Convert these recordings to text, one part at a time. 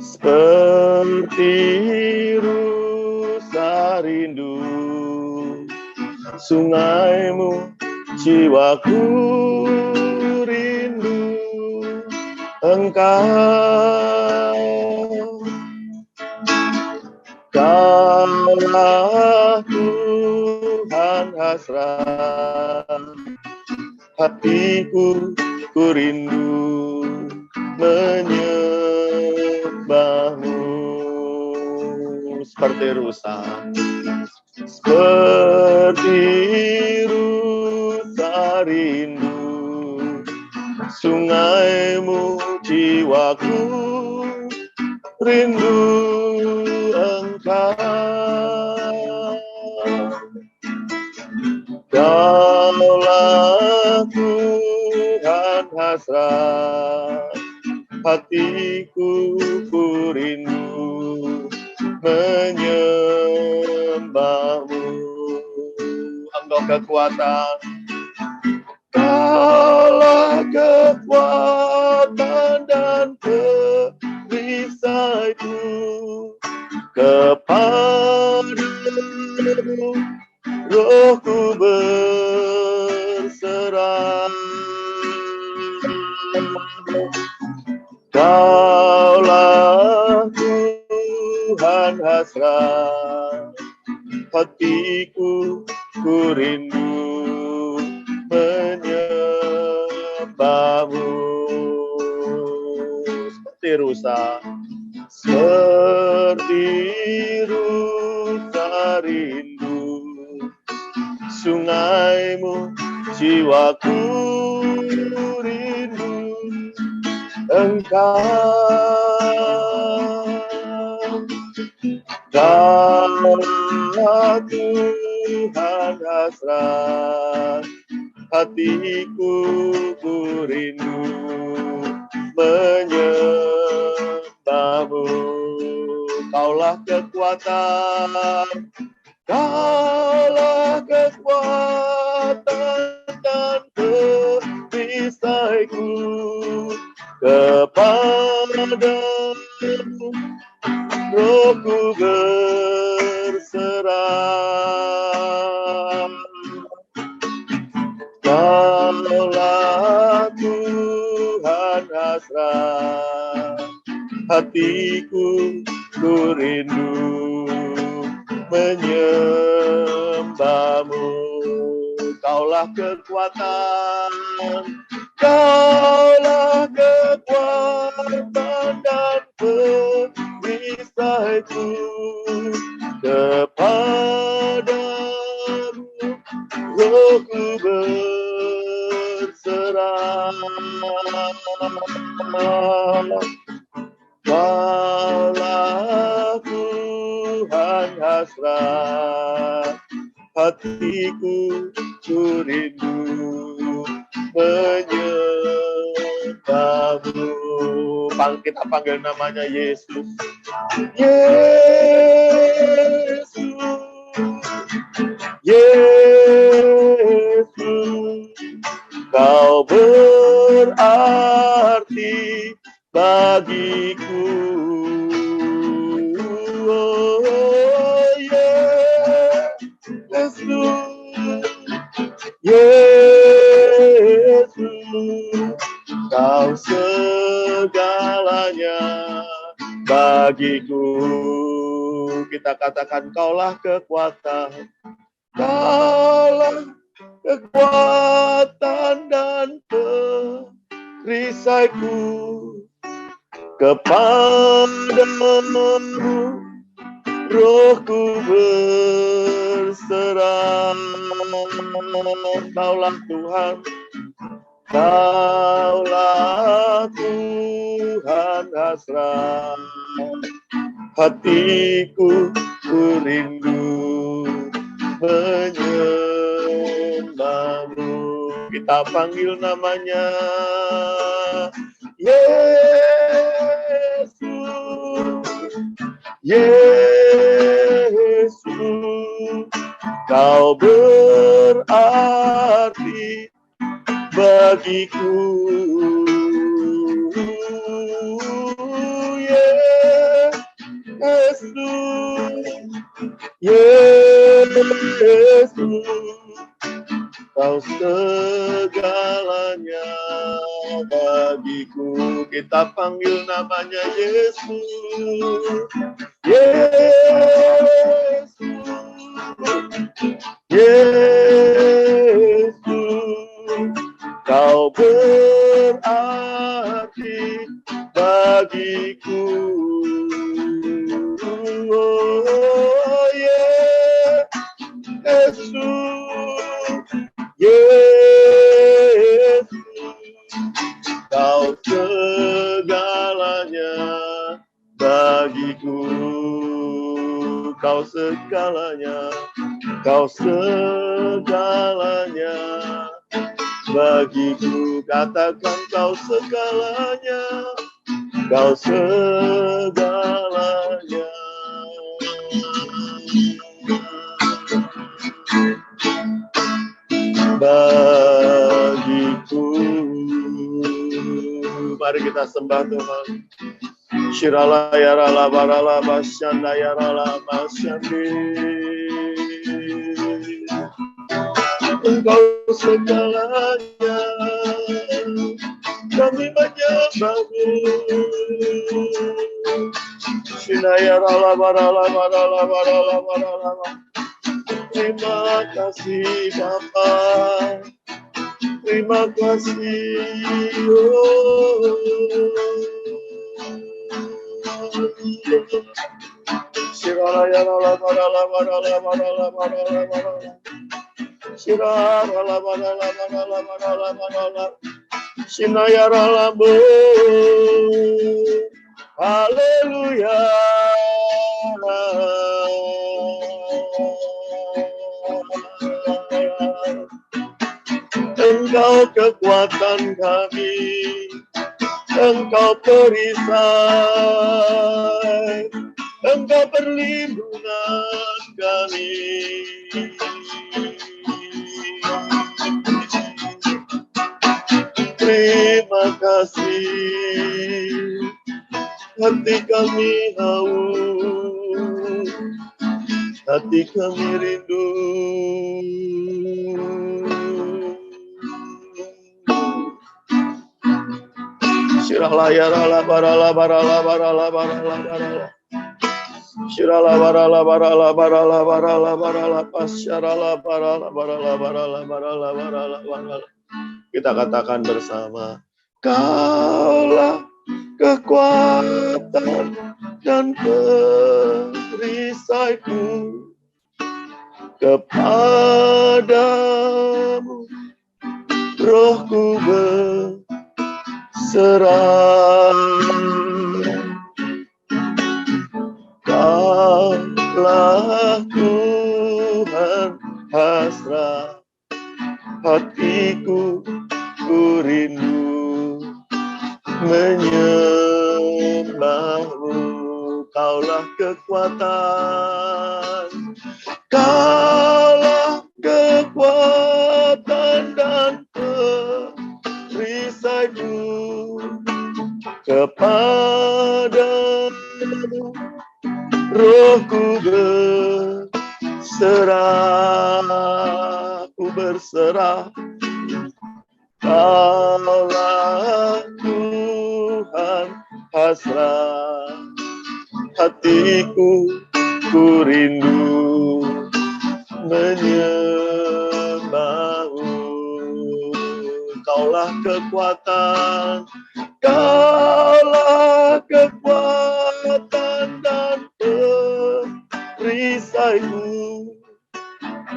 Seperti rusa rindu sungaimu, jiwaku rindu Engkau. Kaulah Tuhan hasrat hatiku, ku rindu menyembahmu. Seperti rusa rindu sungaimu, jiwaku rindu Engkau. Kaulah Tuhan hasrat hatiku, ku rindu menyembahmu. Engkau kekuatan, Kaulah kekuatan dan perisaiku, kepadamu rohku berserah. Kaulah Tuhan hasrat hatiku, ku rindu menyembahmu. Seperti rusa rindu sungaimu, jiwaku rindu Engkau. Kaulah Tuhan hasrat hatiku, ku rindu menyembahmu. Kaulah kekuatan, Kaulah kekuatan dan perisaiku, kepadamu rohku berserah. Kaulah Tuhan hasrat hatiku, ku rindu menyembahmu. Kaulah kekuatan, Kaulah kekuatan dan perisaiku, kepadamu rohku berserah. Kaulah Tuhan hasrat hatiku, ku rindu menyembahmu. Kita panggil namanya Yesus. Yesus, Yesus, Kau berarti bagiku. Oh, Yesus, Yesus, Kau segalanya bagiku. Kita katakan, Kaulah kekuatan, Kaulah kekuatan dan perisaiku, kepadamu rohku berserah. Kaulah Tuhan, Kaulah Tuhan hasrat hatiku, ku rindu menyembahmu. Kita panggil namanya Yesus, Yesus, Kau berarti bagiku. Yesus, Kau segalanya bagiku. Kita panggil namanya Yesus. Yesus, Yesus, Kau berarti bagiku. Oh, Yesus, Yesus, Kau segalanya bagiku. Kau segalanya, Kau segalanya bagiku. Katakan Kau segalanya, Kau segalanya bagiku. Mari kita sembah Tuhan. Shirala yarala barala basyanda yarala basyandi. Engkau segalanya, kami menyembahmu. Shinayarala barala barala barala barala. Terima kasih Bapa, terima kasih. Shirala yarala barala barala barala barala barala. Shirala barala barala barala barala. Shinayarala bo. Haleluya. Engkau kekuatan kami, Engkau perisai, Engkau perlindungan kami. Terima kasih, hati kami haus, hati kami rindu. Shirala yarala barala barala barala barala barala. Shirala barala barala barala barala barala pasyarala barala barala barala barala barala barala. Kita katakan bersama, Kaulah kekuatan dan perisaiku, kepadamu rohku berserah. Kaulah Tuhan hasrat hatiku, ku rindu menyembahmu. Kaulah kekuatan, Kaulah kekuatan dan perisaiku, kepadamu rohku berserah, ku berserah. Kaulah Tuhan hasrat hatiku, ku rindu menyembahmu. Kaulah kekuatan, Kaulah kekuatan dan perisaiku,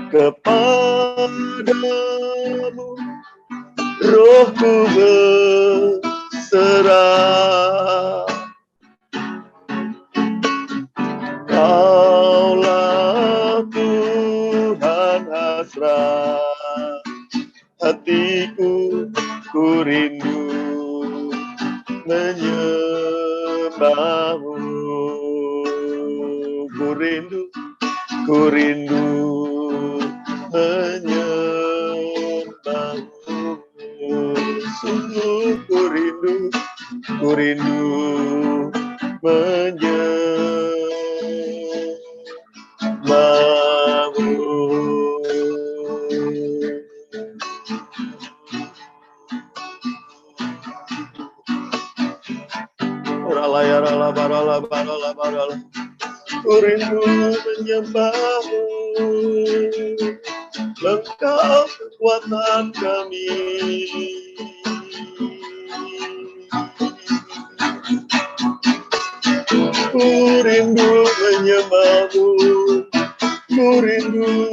kepadamu rohku berserah. Kaulah Tuhan hasrat hatiku, ku rindu menyembahmu. Ku rindu menyembahmu. Sungguh ku rindu menyembahmu. Ku rindu menyembahmu, Engkau kekuatan kami. Ku rindu menyembahmu, ku rindu.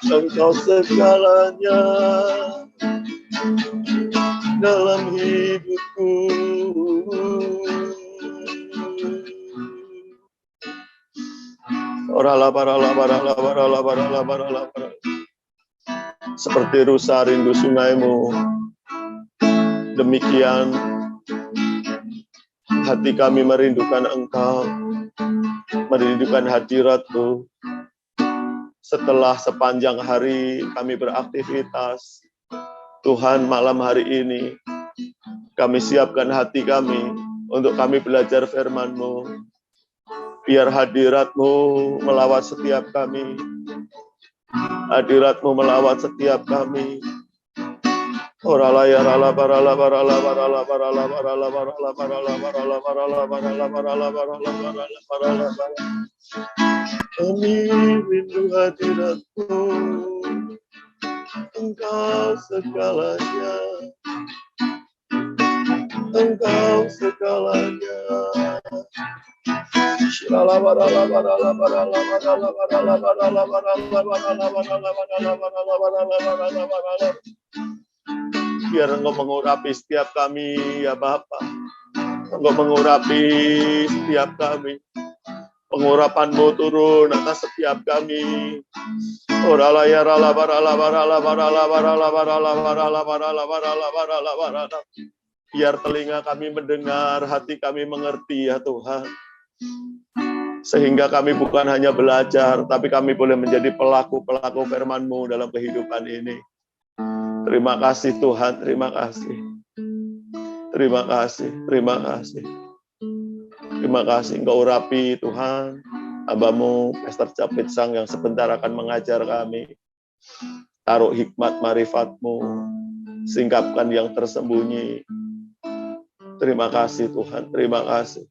Engkau segalanya dalam hidupku. Seperti rusa rindu sungaimu, demikian hati kami merindukan Engkau, merindukan hadirat-Mu. Setelah sepanjang hari kami beraktivitas, Tuhan, malam hari ini kami siapkan hati kami untuk kami belajar firman-Mu. Biar hadirat-Mu melawat setiap kami. Hadirat-Mu melawat setiap kami. Kami rindu hadirat-Mu, Engkau segalanya, Engkau segalanya. Biar Engkau mengurapi setiap kami, ya Bapa. Engkau mengurapi setiap kami. Pengurapan-Mu turun atas setiap kami. Biar telinga kami mendengar, hati kami mengerti, ya Tuhan. Sehingga kami bukan hanya belajar, tapi kami boleh menjadi pelaku-pelaku firman-Mu dalam kehidupan ini. Terima kasih Tuhan, terima kasih. Terima kasih, terima kasih. Terima kasih Engkau urapi Tuhan, hamba-Mu, Pastor Capit Sang yang sebentar akan mengajar kami. Taruh hikmat marifat-Mu, singkapkan yang tersembunyi. Terima kasih Tuhan, terima kasih.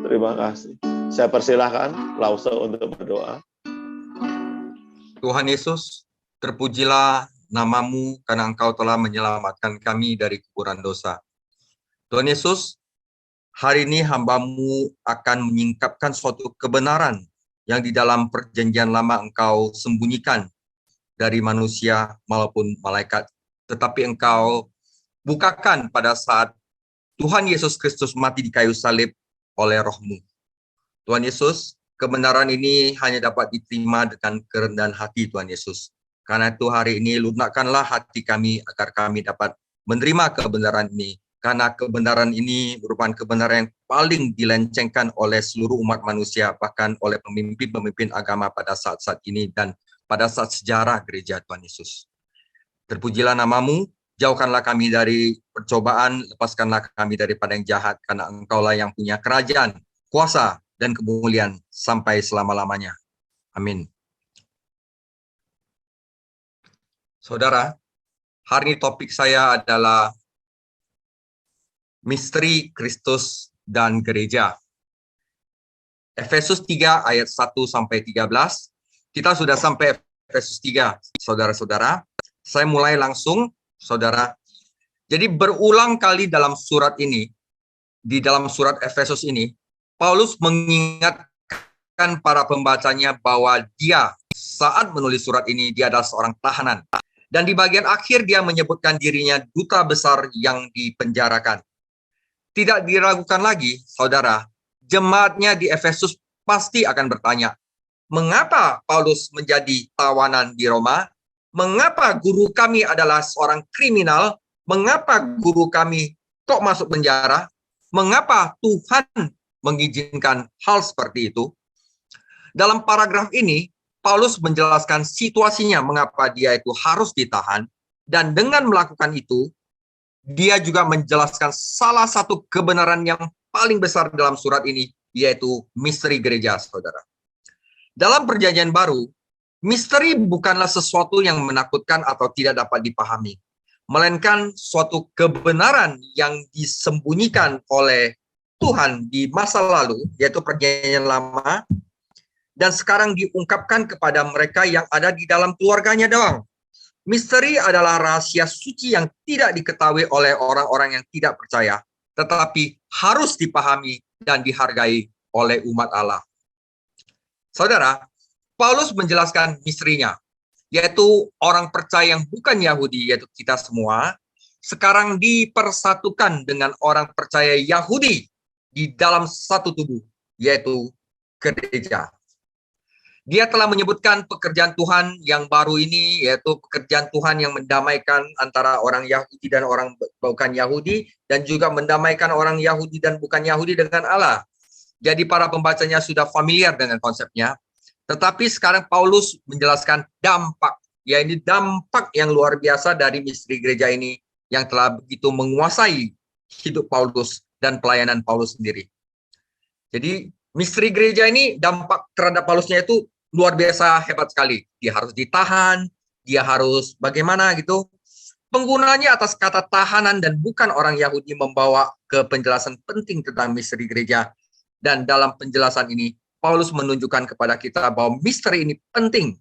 Terima kasih. Saya persilahkan Lause untuk berdoa. Tuhan Yesus, terpujilah nama-Mu karena Engkau telah menyelamatkan kami dari kuburan dosa. Tuhan Yesus, hari ini hamba-Mu akan menyingkapkan suatu kebenaran yang di dalam perjanjian lama Engkau sembunyikan dari manusia maupun malaikat. Tetapi Engkau bukakan pada saat Tuhan Yesus Kristus mati di kayu salib oleh Roh-Mu. Tuhan Yesus, kebenaran ini hanya dapat diterima dengan kerendahan hati Tuhan Yesus. Karena itu hari ini lunakkanlah hati kami agar kami dapat menerima kebenaran ini. Karena kebenaran ini merupakan kebenaran yang paling dilencengkan oleh seluruh umat manusia, bahkan oleh pemimpin-pemimpin agama pada saat-saat ini dan pada saat sejarah gereja Tuhan Yesus. Terpujilah nama-Mu, jauhkanlah kami dari percobaan, lepaskanlah kami daripada yang jahat, karena Engkaulah yang punya kerajaan, kuasa, dan kemuliaan sampai selama-lamanya. Amin. Saudara, hari ini topik saya adalah misteri Kristus dan gereja. Efesus 3 ayat 1-13. Kita sudah sampai Efesus 3, saudara-saudara. Saya mulai langsung, saudara. Jadi berulang kali dalam surat ini, di dalam surat Efesus ini, Paulus mengingatkan para pembacanya bahwa dia saat menulis surat ini, dia adalah seorang tahanan. Dan di bagian akhir dia menyebutkan dirinya duta besar yang dipenjarakan. Tidak diragukan lagi, saudara, jemaatnya di Efesus pasti akan bertanya, mengapa Paulus menjadi tawanan di Roma? Mengapa guru kami adalah seorang kriminal? Mengapa guru kami kok masuk penjara? Mengapa Tuhan mengizinkan hal seperti itu? Dalam paragraf ini, Paulus menjelaskan situasinya mengapa dia itu harus ditahan, dan dengan melakukan itu, dia juga menjelaskan salah satu kebenaran yang paling besar dalam surat ini, yaitu misteri gereja, saudara. Dalam perjanjian baru, misteri bukanlah sesuatu yang menakutkan atau tidak dapat dipahami, melainkan suatu kebenaran yang disembunyikan oleh Tuhan di masa lalu, yaitu perjanjian lama, dan sekarang diungkapkan kepada mereka yang ada di dalam keluarganya doang. Misteri adalah rahasia suci yang tidak diketahui oleh orang-orang yang tidak percaya, tetapi harus dipahami dan dihargai oleh umat Allah. Saudara, Paulus menjelaskan misterinya, yaitu orang percaya yang bukan Yahudi, yaitu kita semua, sekarang dipersatukan dengan orang percaya Yahudi di dalam satu tubuh, yaitu gereja. Dia telah menyebutkan pekerjaan Tuhan yang baru ini, yaitu pekerjaan Tuhan yang mendamaikan antara orang Yahudi dan orang bukan Yahudi, dan juga mendamaikan orang Yahudi dan bukan Yahudi dengan Allah. Jadi para pembacanya sudah familiar dengan konsepnya. Tetapi sekarang Paulus menjelaskan dampak, yaitu dampak yang luar biasa dari misteri gereja ini yang telah begitu menguasai hidup Paulus dan pelayanan Paulus sendiri. Jadi misteri gereja ini dampak terhadap Paulusnya itu luar biasa hebat sekali. Dia harus ditahan, dia harus bagaimana gitu. Penggunaannya atas kata tahanan dan bukan orang Yahudi membawa ke penjelasan penting tentang misteri gereja. Dan dalam penjelasan ini, Paulus menunjukkan kepada kita bahwa misteri ini penting,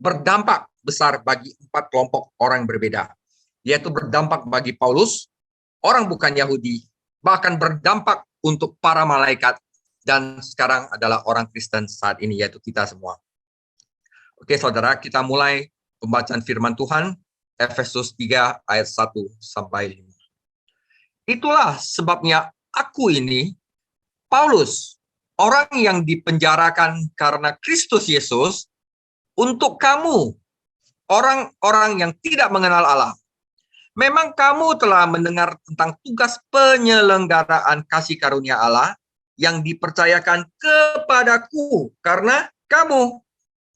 berdampak besar bagi 4 kelompok orang berbeda. Yaitu berdampak bagi Paulus, orang bukan Yahudi, bahkan berdampak untuk para malaikat, dan sekarang adalah orang Kristen saat ini, yaitu kita semua. Oke saudara, kita mulai pembacaan firman Tuhan, Efesus 3 ayat 1 sampai 5. Itulah sebabnya aku ini, Paulus, orang yang dipenjarakan karena Kristus Yesus, untuk kamu, orang-orang yang tidak mengenal Allah. Memang kamu telah mendengar tentang tugas penyelenggaraan kasih karunia Allah yang dipercayakan kepadaku karena kamu,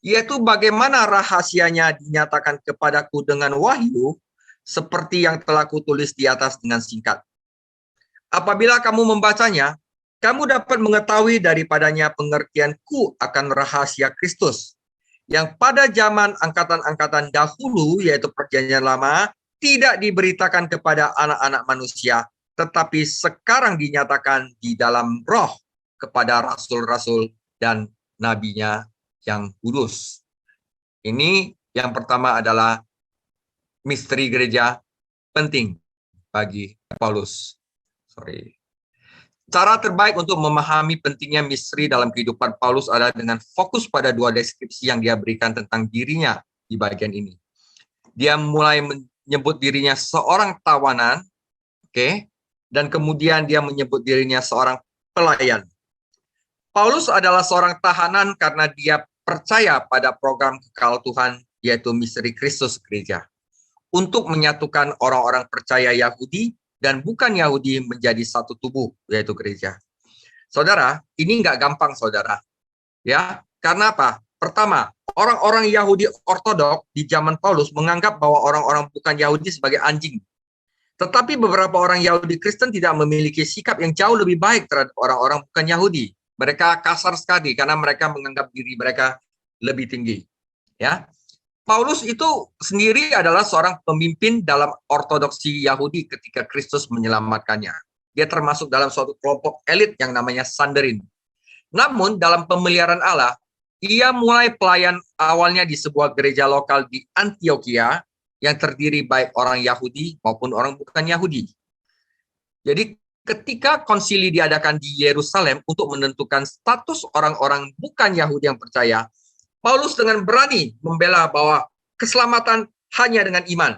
yaitu bagaimana rahasianya dinyatakan kepadaku dengan wahyu, seperti yang telah kutulis di atas dengan singkat. Apabila kamu membacanya, kamu dapat mengetahui daripadanya pengertianku akan rahasia Kristus, yang pada zaman angkatan-angkatan dahulu, yaitu perjanjian lama, tidak diberitakan kepada anak-anak manusia, tetapi sekarang dinyatakan di dalam roh kepada rasul-rasul dan nabinya yang kudus. Ini yang pertama adalah misteri gereja penting bagi Paulus. Cara terbaik untuk memahami pentingnya misteri dalam kehidupan Paulus adalah dengan fokus pada 2 deskripsi yang dia berikan tentang dirinya di bagian ini. Dia mulai menyebut dirinya seorang tawanan, oke, dan kemudian dia menyebut dirinya seorang pelayan. Paulus adalah seorang tahanan karena dia percaya pada program kekal Tuhan, yaitu misteri Kristus gereja, untuk menyatukan orang-orang percaya Yahudi dan bukan Yahudi menjadi satu tubuh, yaitu gereja. Saudara, ini nggak gampang, saudara. Ya, karena apa? Pertama, orang-orang Yahudi ortodok di zaman Paulus menganggap bahwa orang-orang bukan Yahudi sebagai anjing. Tetapi beberapa orang Yahudi Kristen tidak memiliki sikap yang jauh lebih baik terhadap orang-orang bukan Yahudi. Mereka kasar sekali karena mereka menganggap diri mereka lebih tinggi. Ya, Paulus itu sendiri adalah seorang pemimpin dalam ortodoksi Yahudi ketika Kristus menyelamatkannya. Dia termasuk dalam suatu kelompok elit yang namanya Sanhedrin. Namun dalam pemeliharaan Allah, ia mulai pelayan awalnya di sebuah gereja lokal di Antioquia yang terdiri baik orang Yahudi maupun orang bukan Yahudi. Jadi ketika konsili diadakan di Yerusalem untuk menentukan status orang-orang bukan Yahudi yang percaya, Paulus dengan berani membela bahwa keselamatan hanya dengan iman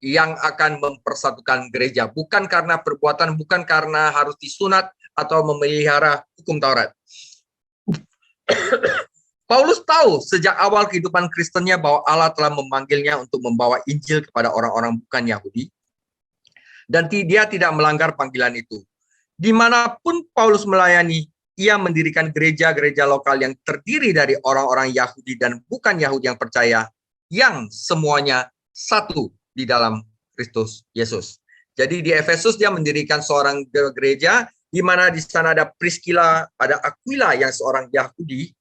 yang akan mempersatukan gereja, bukan karena perbuatan, bukan karena harus disunat atau memelihara hukum Taurat. Paulus tahu sejak awal kehidupan Kristennya bahwa Allah telah memanggilnya untuk membawa Injil kepada orang-orang bukan Yahudi. Dan dia tidak melanggar panggilan itu. Dimanapun Paulus melayani, ia mendirikan gereja-gereja lokal yang terdiri dari orang-orang Yahudi dan bukan Yahudi yang percaya, yang semuanya satu di dalam Kristus Yesus. Jadi di Efesus dia mendirikan seorang gereja, di mana di sana ada Priscilla, ada Aquila yang seorang Yahudi,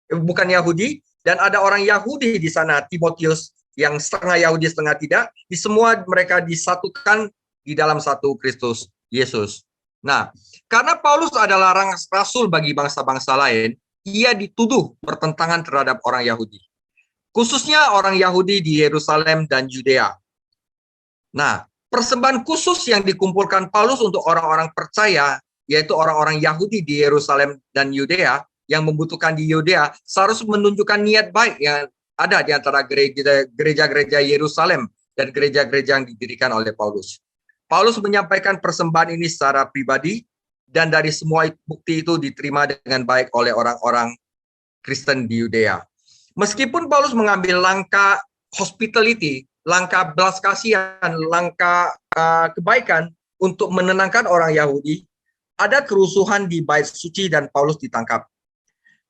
bukan Yahudi, dan ada orang Yahudi di sana, Timotius, yang setengah Yahudi setengah tidak. Di semua mereka disatukan di dalam satu Kristus Yesus. Nah, karena Paulus adalah rasul bagi bangsa-bangsa lain, ia dituduh bertentangan terhadap orang Yahudi. Khususnya orang Yahudi di Yerusalem dan Yudea. Nah, persembahan khusus yang dikumpulkan Paulus untuk orang-orang percaya, yaitu orang-orang Yahudi di Yerusalem dan Yudea, yang membutuhkan di Yudea, seharusnya menunjukkan niat baik yang ada di antara gereja-gereja Yerusalem dan gereja-gereja yang didirikan oleh Paulus. Paulus menyampaikan persembahan ini secara pribadi, dan dari semua bukti itu diterima dengan baik oleh orang-orang Kristen di Yudea. Meskipun Paulus mengambil langkah hospitality, langkah belas kasihan, langkah kebaikan untuk menenangkan orang Yahudi, ada kerusuhan di bait suci dan Paulus ditangkap.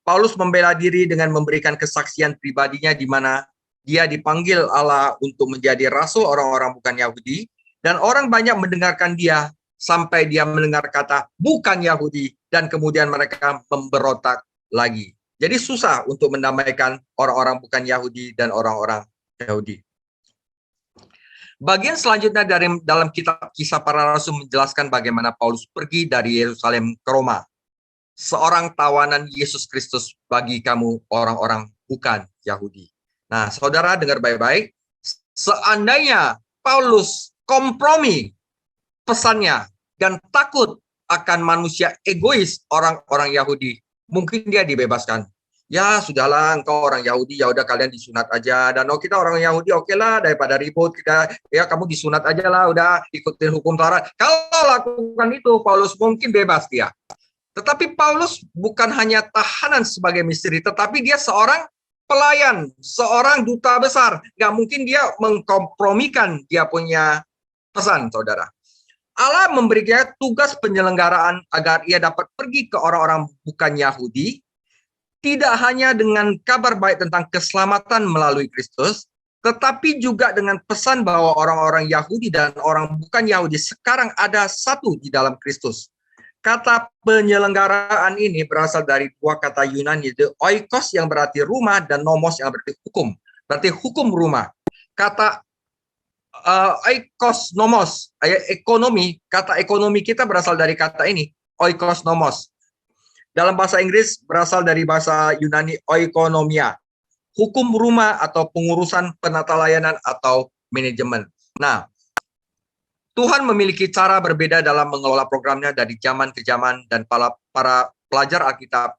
Paulus membela diri dengan memberikan kesaksian pribadinya di mana dia dipanggil Allah untuk menjadi rasul orang-orang bukan Yahudi, dan orang banyak mendengarkan dia sampai dia mendengar kata bukan Yahudi, dan kemudian mereka memberontak lagi. Jadi susah untuk mendamaikan orang-orang bukan Yahudi dan orang-orang Yahudi. Bagian selanjutnya dalam kitab Kisah Para Rasul menjelaskan bagaimana Paulus pergi dari Yerusalem ke Roma. Seorang tawanan Yesus Kristus bagi kamu orang-orang bukan Yahudi. Nah, saudara dengar baik-baik. Seandainya Paulus kompromi pesannya dan takut akan manusia egois orang-orang Yahudi, mungkin dia dibebaskan. Ya sudahlah, engkau orang Yahudi, ya udah kalian disunat aja. Dan kita orang Yahudi, oke lah, daripada ribut kita, ya kamu disunat aja lah, udah ikutin hukum Taurat. Kalau lakukan itu, Paulus mungkin bebas dia. Tetapi Paulus bukan hanya tahanan sebagai misteri, tetapi dia seorang pelayan, seorang duta besar. Nggak mungkin dia mengkompromikan dia punya pesan, saudara. Allah memberikan tugas penyelenggaraan agar ia dapat pergi ke orang-orang bukan Yahudi, tidak hanya dengan kabar baik tentang keselamatan melalui Kristus, tetapi juga dengan pesan bahwa orang-orang Yahudi dan orang bukan Yahudi sekarang ada satu di dalam Kristus. Kata penyelenggaraan ini berasal dari dua kata Yunani, yaitu oikos yang berarti rumah dan nomos yang berarti hukum. Berarti hukum rumah. Kata oikos nomos, ekonomi, kata ekonomi kita berasal dari kata ini, oikos nomos. Dalam bahasa Inggris berasal dari bahasa Yunani oikonomia. Hukum rumah atau pengurusan penata layanan atau manajemen. Nah, Tuhan memiliki cara berbeda dalam mengelola programnya dari zaman ke zaman, dan para pelajar Alkitab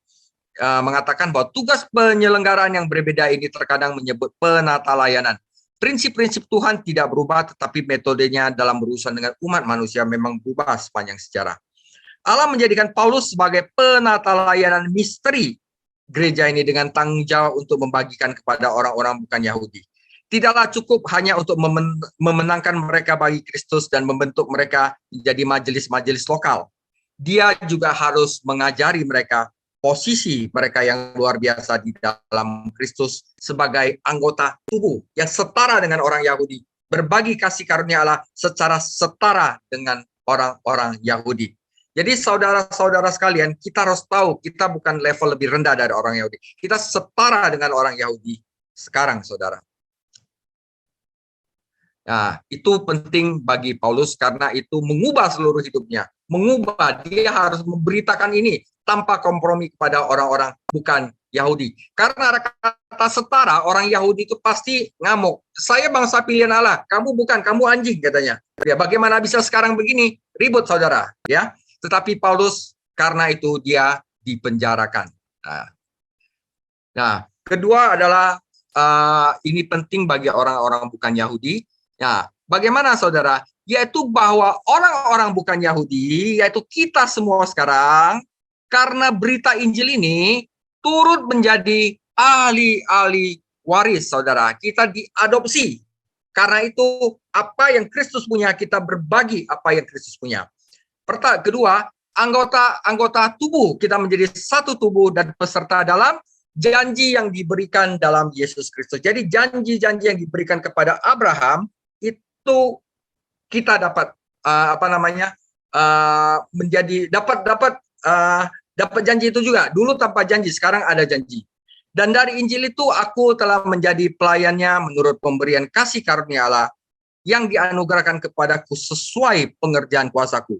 mengatakan bahwa tugas penyelenggaraan yang berbeda ini terkadang menyebut penata layanan. Prinsip-prinsip Tuhan tidak berubah, tetapi metodenya dalam berurusan dengan umat manusia memang berubah sepanjang sejarah. Allah menjadikan Paulus sebagai penata layanan misteri gereja ini dengan tanggung jawab untuk membagikan kepada orang-orang bukan Yahudi. Tidaklah cukup hanya untuk memenangkan mereka bagi Kristus dan membentuk mereka menjadi majelis-majelis lokal. Dia juga harus mengajari mereka posisi mereka yang luar biasa di dalam Kristus sebagai anggota tubuh yang setara dengan orang Yahudi, berbagi kasih karunia Allah secara setara dengan orang-orang Yahudi. Jadi saudara-saudara sekalian, kita harus tahu kita bukan level lebih rendah dari orang Yahudi. Kita setara dengan orang Yahudi sekarang, saudara. Nah, itu penting bagi Paulus karena itu mengubah seluruh hidupnya. Mengubah, dia harus memberitakan ini tanpa kompromi kepada orang-orang bukan Yahudi. Karena kata setara, orang Yahudi itu pasti ngamuk. Saya bangsa pilihan Allah, kamu bukan, kamu anjing katanya. Ya, bagaimana bisa sekarang begini? Ribut saudara, ya. Tetapi Paulus karena itu dia dipenjarakan. Nah, kedua adalah ini penting bagi orang-orang bukan Yahudi. Nah, bagaimana saudara? Yaitu bahwa orang-orang bukan Yahudi, yaitu kita semua sekarang, karena berita Injil ini turut menjadi ahli-ahli waris, saudara. Kita diadopsi Karena itu, apa yang Kristus punya, kita berbagi apa yang Kristus punya. Kedua, anggota tubuh, kita menjadi satu tubuh dan peserta dalam janji yang diberikan dalam Yesus Kristus. Jadi janji-janji yang diberikan kepada Abraham itu kita dapat dapat janji itu juga. Dulu tanpa janji, sekarang ada janji. Dan dari Injil itu aku telah menjadi pelayannya menurut pemberian kasih karunia Allah yang dianugerahkan kepadaku sesuai pengerjaan kuasaku.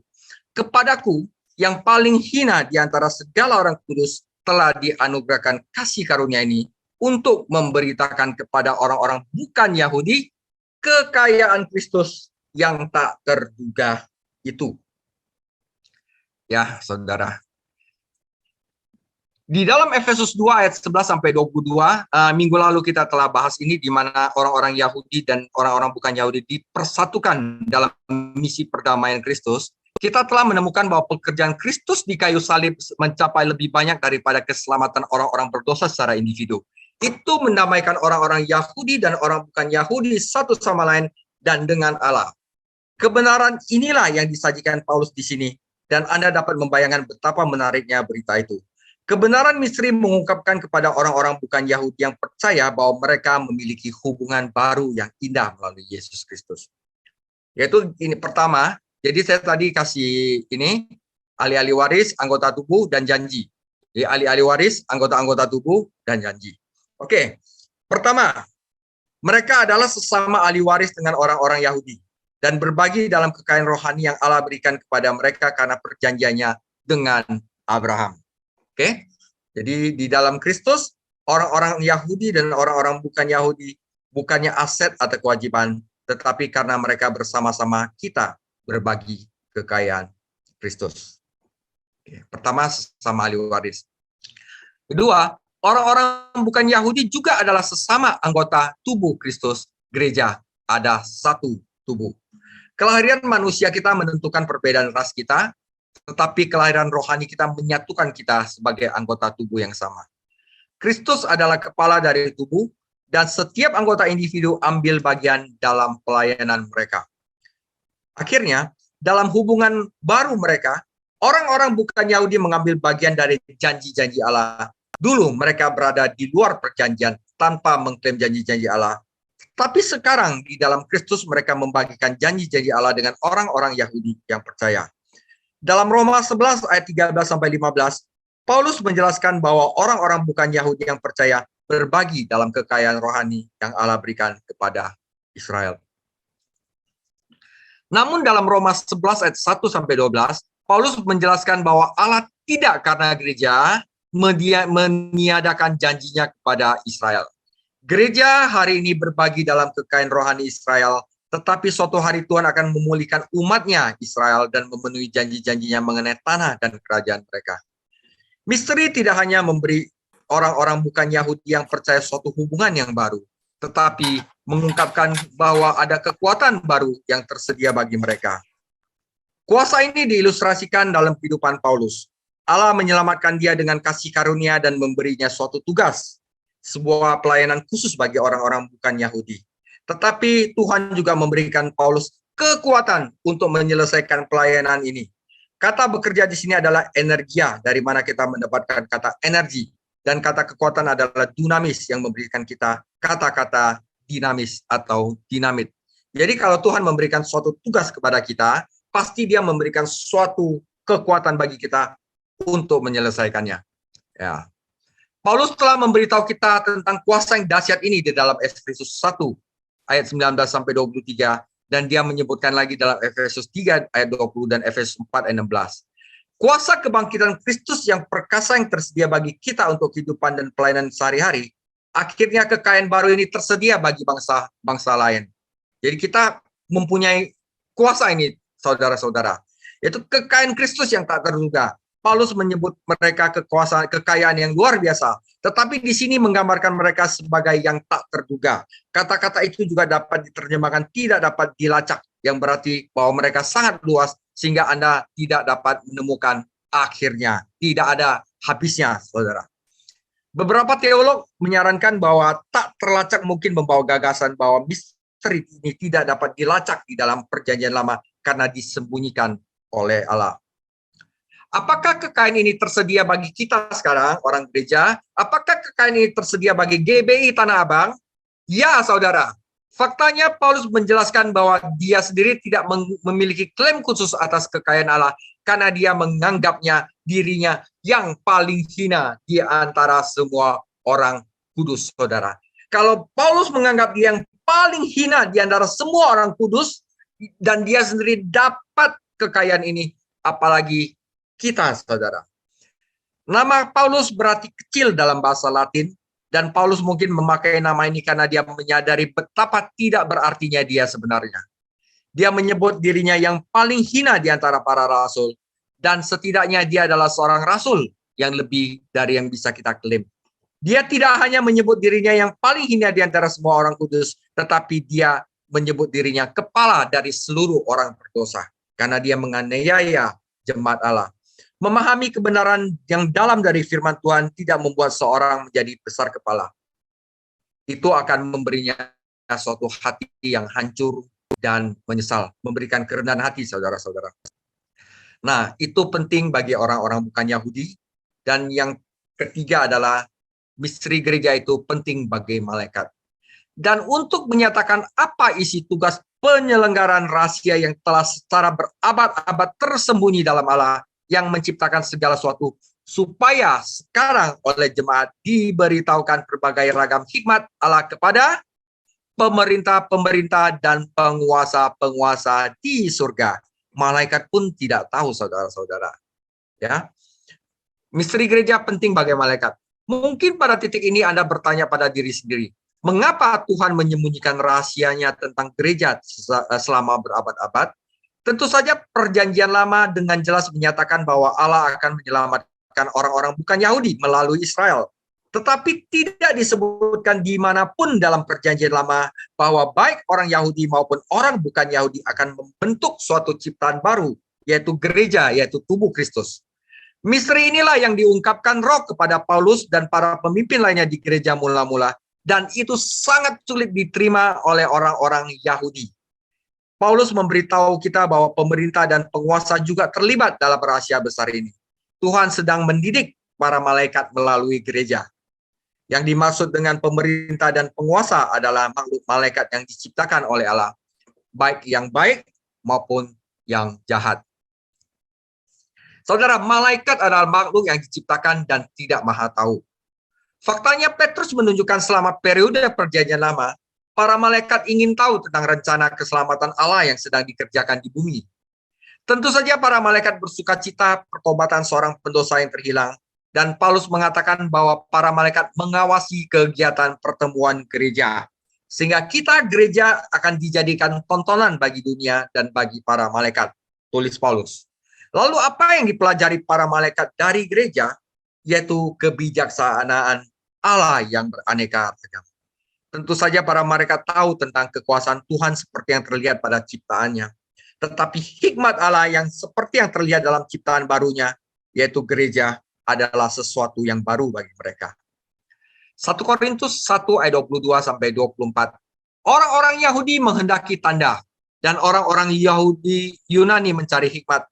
Kepadaku yang paling hina di antara segala orang kudus telah dianugerahkan kasih karunia ini untuk memberitakan kepada orang-orang bukan Yahudi kekayaan Kristus yang tak terduga itu. Ya, saudara. Di dalam Efesus 2 ayat 11 sampai 22, minggu lalu kita telah bahas ini, di mana orang-orang Yahudi dan orang-orang bukan Yahudi dipersatukan dalam misi perdamaian Kristus. Kita telah menemukan bahwa pekerjaan Kristus di kayu salib mencapai lebih banyak daripada keselamatan orang-orang berdosa secara individu. Itu mendamaikan orang-orang Yahudi dan orang bukan Yahudi satu sama lain dan dengan Allah. Kebenaran inilah yang disajikan Paulus di sini, dan Anda dapat membayangkan betapa menariknya berita itu. Kebenaran misteri mengungkapkan kepada orang-orang bukan Yahudi yang percaya bahwa mereka memiliki hubungan baru yang indah melalui Yesus Kristus. Yaitu ini pertama, jadi saya tadi kasih ini, ahli-ahli waris, anggota tubuh, dan janji. Jadi ahli-ahli waris, anggota-anggota tubuh, dan janji. Oke, pertama, mereka adalah sesama ahli waris dengan orang-orang Yahudi dan berbagi dalam kekayaan rohani yang Allah berikan kepada mereka karena perjanjiannya dengan Abraham. Oke, jadi di dalam Kristus, orang-orang Yahudi dan orang-orang bukan Yahudi bukannya aset atau kewajiban, tetapi karena mereka bersama-sama kita berbagi kekayaan Kristus. Oke, pertama, sesama ahli waris. Kedua, orang-orang bukan Yahudi juga adalah sesama anggota tubuh Kristus, gereja, ada satu tubuh. Kelahiran manusia kita menentukan perbedaan ras kita, tetapi kelahiran rohani kita menyatukan kita sebagai anggota tubuh yang sama. Kristus adalah kepala dari tubuh, dan setiap anggota individu ambil bagian dalam pelayanan mereka. Akhirnya, dalam hubungan baru mereka, orang-orang bukan Yahudi mengambil bagian dari janji-janji Allah. Dulu mereka berada di luar perjanjian tanpa mengklaim janji-janji Allah. Tapi sekarang di dalam Kristus mereka membagikan janji-janji Allah dengan orang-orang Yahudi yang percaya. Dalam Roma 11 ayat 13 sampai 15, Paulus menjelaskan bahwa orang-orang bukan Yahudi yang percaya berbagi dalam kekayaan rohani yang Allah berikan kepada Israel. Namun dalam Roma 11 ayat 1 sampai 12, Paulus menjelaskan bahwa Allah tidak karena gereja meniadakan janjinya kepada Israel. Gereja hari ini berbagi dalam kekayaan rohani Israel, tetapi suatu hari Tuhan akan memulihkan umatnya Israel dan memenuhi janji-janjinya mengenai tanah dan kerajaan mereka. Misteri tidak hanya memberi orang-orang bukan Yahudi yang percaya suatu hubungan yang baru, tetapi mengungkapkan bahwa ada kekuatan baru yang tersedia bagi mereka. Kuasa ini diilustrasikan dalam kehidupan Paulus. Allah menyelamatkan dia dengan kasih karunia dan memberinya suatu tugas, sebuah pelayanan khusus bagi orang-orang bukan Yahudi. Tetapi Tuhan juga memberikan Paulus kekuatan untuk menyelesaikan pelayanan ini. Kata bekerja di sini adalah energia, dari mana kita mendapatkan kata energi. Dan kata kekuatan adalah dunamis, yang memberikan kita kata-kata dinamis atau dinamit. Jadi kalau Tuhan memberikan suatu tugas kepada kita, pasti Dia memberikan suatu kekuatan bagi kita untuk menyelesaikannya. Ya. Paulus telah memberitahu kita tentang kuasa yang dahsyat ini di dalam Efesus 1 ayat 19 sampai 23, dan dia menyebutkan lagi dalam Efesus 3 ayat 20 dan Efesus 4 ayat 16. Kuasa kebangkitan Kristus yang perkasa yang tersedia bagi kita untuk kehidupan dan pelayanan sehari-hari, akhirnya kekayaan baru ini tersedia bagi bangsa lain. Jadi kita mempunyai kuasa ini, saudara-saudara. Yaitu kekayaan Kristus yang tak terduga. Paulus menyebut mereka kekayaan yang luar biasa, tetapi di sini menggambarkan mereka sebagai yang tak terduga. Kata-kata itu juga dapat diterjemahkan tidak dapat dilacak, yang berarti bahwa mereka sangat luas sehingga Anda tidak dapat menemukan akhirnya, tidak ada habisnya, saudara. Beberapa teolog menyarankan bahwa tak terlacak mungkin membawa gagasan bahwa misteri ini tidak dapat dilacak di dalam perjanjian lama karena disembunyikan oleh Allah. Apakah kekayaan ini tersedia bagi kita sekarang, orang gereja? Apakah kekayaan ini tersedia bagi GBI Tanah Abang? Ya, saudara. Faktanya Paulus menjelaskan bahwa dia sendiri tidak memiliki klaim khusus atas kekayaan Allah karena dia menganggapnya dirinya yang paling hina di antara semua orang kudus, saudara. Kalau Paulus menganggap dia yang paling hina di antara semua orang kudus dan dia sendiri dapat kekayaan ini, apalagi kita, saudara. Nama Paulus berarti kecil dalam bahasa Latin, dan Paulus mungkin memakai nama ini karena dia menyadari betapa tidak berartinya dia sebenarnya. Dia menyebut dirinya yang paling hina di antara para rasul, dan setidaknya dia adalah seorang rasul yang lebih dari yang bisa kita klaim. Dia tidak hanya menyebut dirinya yang paling hina di antara semua orang kudus, tetapi dia menyebut dirinya kepala dari seluruh orang berdosa, karena dia menganiaya jemaat Allah. Memahami kebenaran yang dalam dari firman Tuhan tidak membuat seorang menjadi besar kepala. Itu akan memberinya suatu hati yang hancur dan menyesal, memberikan kerendahan hati, saudara-saudara. Nah, itu penting bagi orang-orang bukan Yahudi. Dan yang ketiga adalah misteri gereja itu penting bagi malaikat. Dan untuk menyatakan apa isi tugas penyelenggaraan rahasia yang telah secara berabad-abad tersembunyi dalam Allah yang menciptakan segala sesuatu, supaya sekarang oleh jemaat diberitahukan berbagai ragam hikmat Allah kepada pemerintah-pemerintah dan penguasa-penguasa di surga. Malaikat pun tidak tahu, saudara-saudara. Ya, misteri gereja penting bagi malaikat. Mungkin pada titik ini Anda bertanya pada diri sendiri, mengapa Tuhan menyembunyikan rahasianya tentang gereja selama berabad-abad? Tentu saja perjanjian lama dengan jelas menyatakan bahwa Allah akan menyelamatkan orang-orang bukan Yahudi melalui Israel. Tetapi tidak disebutkan dimanapun dalam perjanjian lama bahwa baik orang Yahudi maupun orang bukan Yahudi akan membentuk suatu ciptaan baru, yaitu gereja, yaitu tubuh Kristus. Misteri inilah yang diungkapkan Roh kepada Paulus dan para pemimpin lainnya di gereja mula-mula, dan itu sangat sulit diterima oleh orang-orang Yahudi. Paulus memberitahu kita bahwa pemerintah dan penguasa juga terlibat dalam rahasia besar ini. Tuhan sedang mendidik para malaikat melalui gereja. Yang dimaksud dengan pemerintah dan penguasa adalah makhluk malaikat yang diciptakan oleh Allah, baik yang baik maupun yang jahat. Saudara, malaikat adalah makhluk yang diciptakan dan tidak maha tahu. Faktanya Petrus menunjukkan selama periode perjanjian lama, para malaikat ingin tahu tentang rencana keselamatan Allah yang sedang dikerjakan di bumi. Tentu saja para malaikat bersuka cita pertobatan seorang pendosa yang terhilang, dan Paulus mengatakan bahwa para malaikat mengawasi kegiatan pertemuan gereja. Sehingga kita gereja akan dijadikan tontonan bagi dunia dan bagi para malaikat, tulis Paulus. Lalu apa yang dipelajari para malaikat dari gereja? Yaitu kebijaksanaan Allah yang beraneka ragam. Tentu saja para malaikat tahu tentang kekuasaan Tuhan seperti yang terlihat pada ciptaannya. Tetapi hikmat Allah yang seperti yang terlihat dalam ciptaan barunya, yaitu gereja, adalah sesuatu yang baru bagi mereka. 1 Korintus 1 ayat 22-24. Orang-orang Yahudi menghendaki tanda, dan orang-orang Yahudi Yunani mencari hikmat.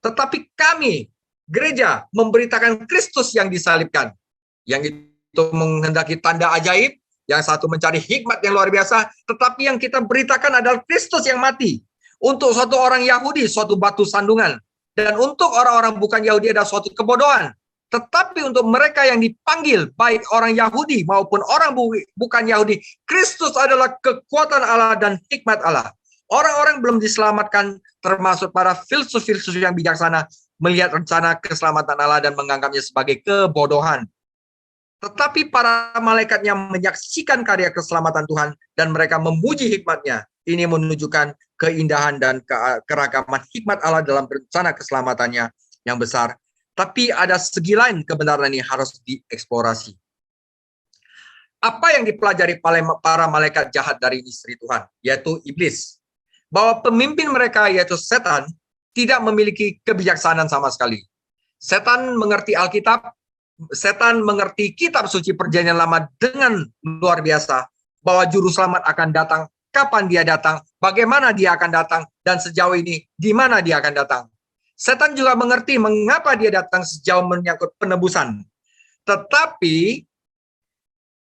Tetapi kami, gereja, memberitakan Kristus yang disalibkan. Yang itu menghendaki tanda ajaib, yang satu mencari hikmat yang luar biasa, tetapi yang kita beritakan adalah Kristus yang mati. Untuk suatu orang Yahudi, suatu batu sandungan. Dan untuk orang-orang bukan Yahudi ada suatu kebodohan. Tetapi untuk mereka yang dipanggil, baik orang Yahudi maupun orang bukan Yahudi, Kristus adalah kekuatan Allah dan hikmat Allah. Orang-orang belum diselamatkan, termasuk para filsuf-filsuf yang bijaksana, melihat rencana keselamatan Allah dan menganggapnya sebagai kebodohan. Tetapi para malaikatnya menyaksikan karya keselamatan Tuhan dan mereka memuji hikmatnya. Ini menunjukkan keindahan dan keragaman hikmat Allah dalam rencana keselamatannya yang besar. Tapi ada segi lain kebenaran ini harus dieksplorasi. Apa yang dipelajari para malaikat jahat dari misteri Tuhan? Yaitu iblis. Bahwa pemimpin mereka yaitu setan tidak memiliki kebijaksanaan sama sekali. Setan mengerti Alkitab, setan mengerti kitab suci perjanjian lama dengan luar biasa, bahwa juru selamat akan datang kapan dia datang, bagaimana dia akan datang, dan sejauh ini di mana dia akan datang. Setan juga mengerti mengapa dia datang sejauh menyangkut penebusan. Tetapi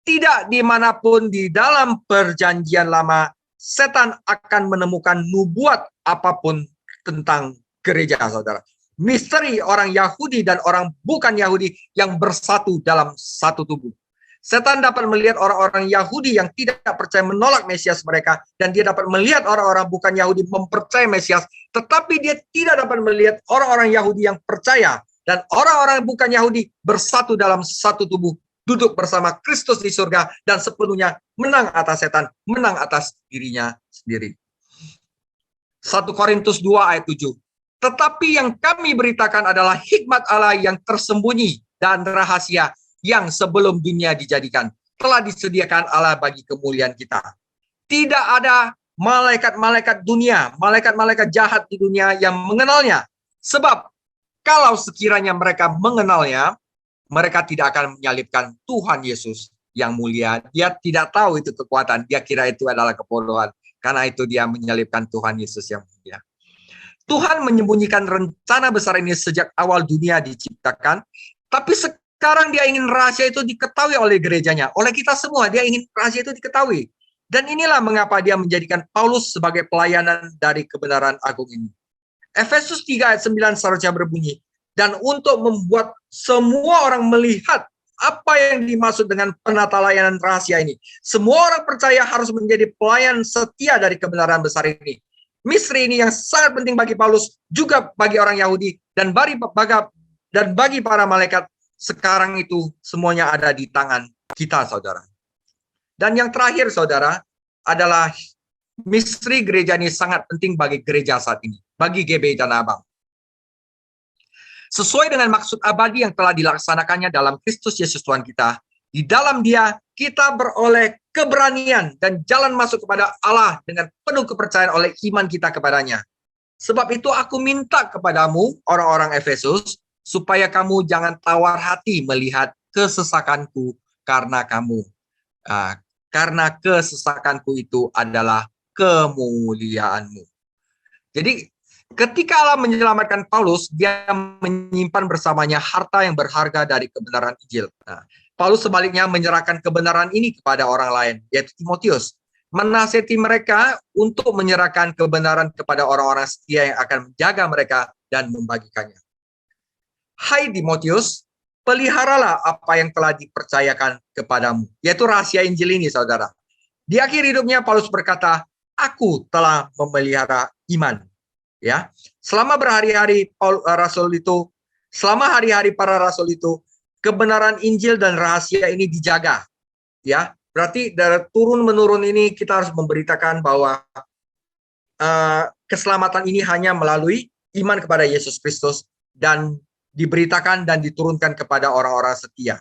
tidak dimanapun di dalam perjanjian lama, setan akan menemukan nubuat apapun tentang gereja, saudara. Misteri orang Yahudi dan orang bukan Yahudi yang bersatu dalam satu tubuh. Setan dapat melihat orang-orang Yahudi yang tidak percaya menolak Mesias mereka, dan dia dapat melihat orang-orang bukan Yahudi mempercayai Mesias, tetapi dia tidak dapat melihat orang-orang Yahudi yang percaya dan orang-orang bukan Yahudi bersatu dalam satu tubuh, duduk bersama Kristus di surga, dan sepenuhnya menang atas setan, menang atas dirinya sendiri. 1 Korintus 2 ayat 7. Tetapi yang kami beritakan adalah hikmat Allah yang tersembunyi dan rahasia yang sebelum dunia dijadikan, telah disediakan Allah bagi kemuliaan kita. Tidak ada malaikat-malaikat dunia, malaikat-malaikat jahat di dunia yang mengenalnya. Sebab kalau sekiranya mereka mengenalnya, mereka tidak akan menyalibkan Tuhan Yesus yang mulia. Dia tidak tahu itu kekuatan, dia kira itu adalah kebodohan. Karena itu dia menyalibkan Tuhan Yesus yang mulia. Tuhan menyembunyikan rencana besar ini sejak awal dunia diciptakan, tapi sekarang dia ingin rahasia itu diketahui oleh gerejanya, oleh kita semua. Dia ingin rahasia itu diketahui. Dan inilah mengapa dia menjadikan Paulus sebagai pelayanan dari kebenaran agung ini. Efesus 3 ayat 9 seharusnya berbunyi, dan untuk membuat semua orang melihat apa yang dimaksud dengan penata layanan rahasia ini. Semua orang percaya harus menjadi pelayan setia dari kebenaran besar ini. Misteri ini yang sangat penting bagi Paulus, juga bagi orang Yahudi, dan bagi para malaikat. Sekarang itu semuanya ada di tangan kita, saudara. Dan yang terakhir, saudara, adalah misteri gereja ini sangat penting bagi gereja saat ini, bagi GBI Tanah Abang. Sesuai dengan maksud abadi yang telah dilaksanakannya dalam Kristus Yesus Tuhan kita, di dalam Dia kita beroleh keberanian dan jalan masuk kepada Allah dengan penuh kepercayaan oleh iman kita kepadanya. Sebab itu aku minta kepadamu, orang-orang Efesus, supaya kamu jangan tawar hati melihat kesesakanku karena kamu. Karena kesesakanku itu adalah kemuliaanmu. Jadi ketika Allah menyelamatkan Paulus, dia menyimpan bersamanya harta yang berharga dari kebenaran Injil. Paulus sebaliknya menyerahkan kebenaran ini kepada orang lain, yaitu Timotius. Menasihati mereka untuk menyerahkan kebenaran kepada orang-orang setia yang akan menjaga mereka dan membagikannya. Hai Timotius, peliharalah apa yang telah dipercayakan kepadamu, yaitu rahasia Injil ini, saudara. Di akhir hidupnya Paulus berkata, aku telah memelihara iman. Ya, selama berhari-hari selama hari-hari para rasul itu, kebenaran Injil dan rahasia ini dijaga. Ya, berarti dari turun menurun ini kita harus memberitakan bahwa keselamatan ini hanya melalui iman kepada Yesus Kristus dan diberitakan dan diturunkan kepada orang-orang setia.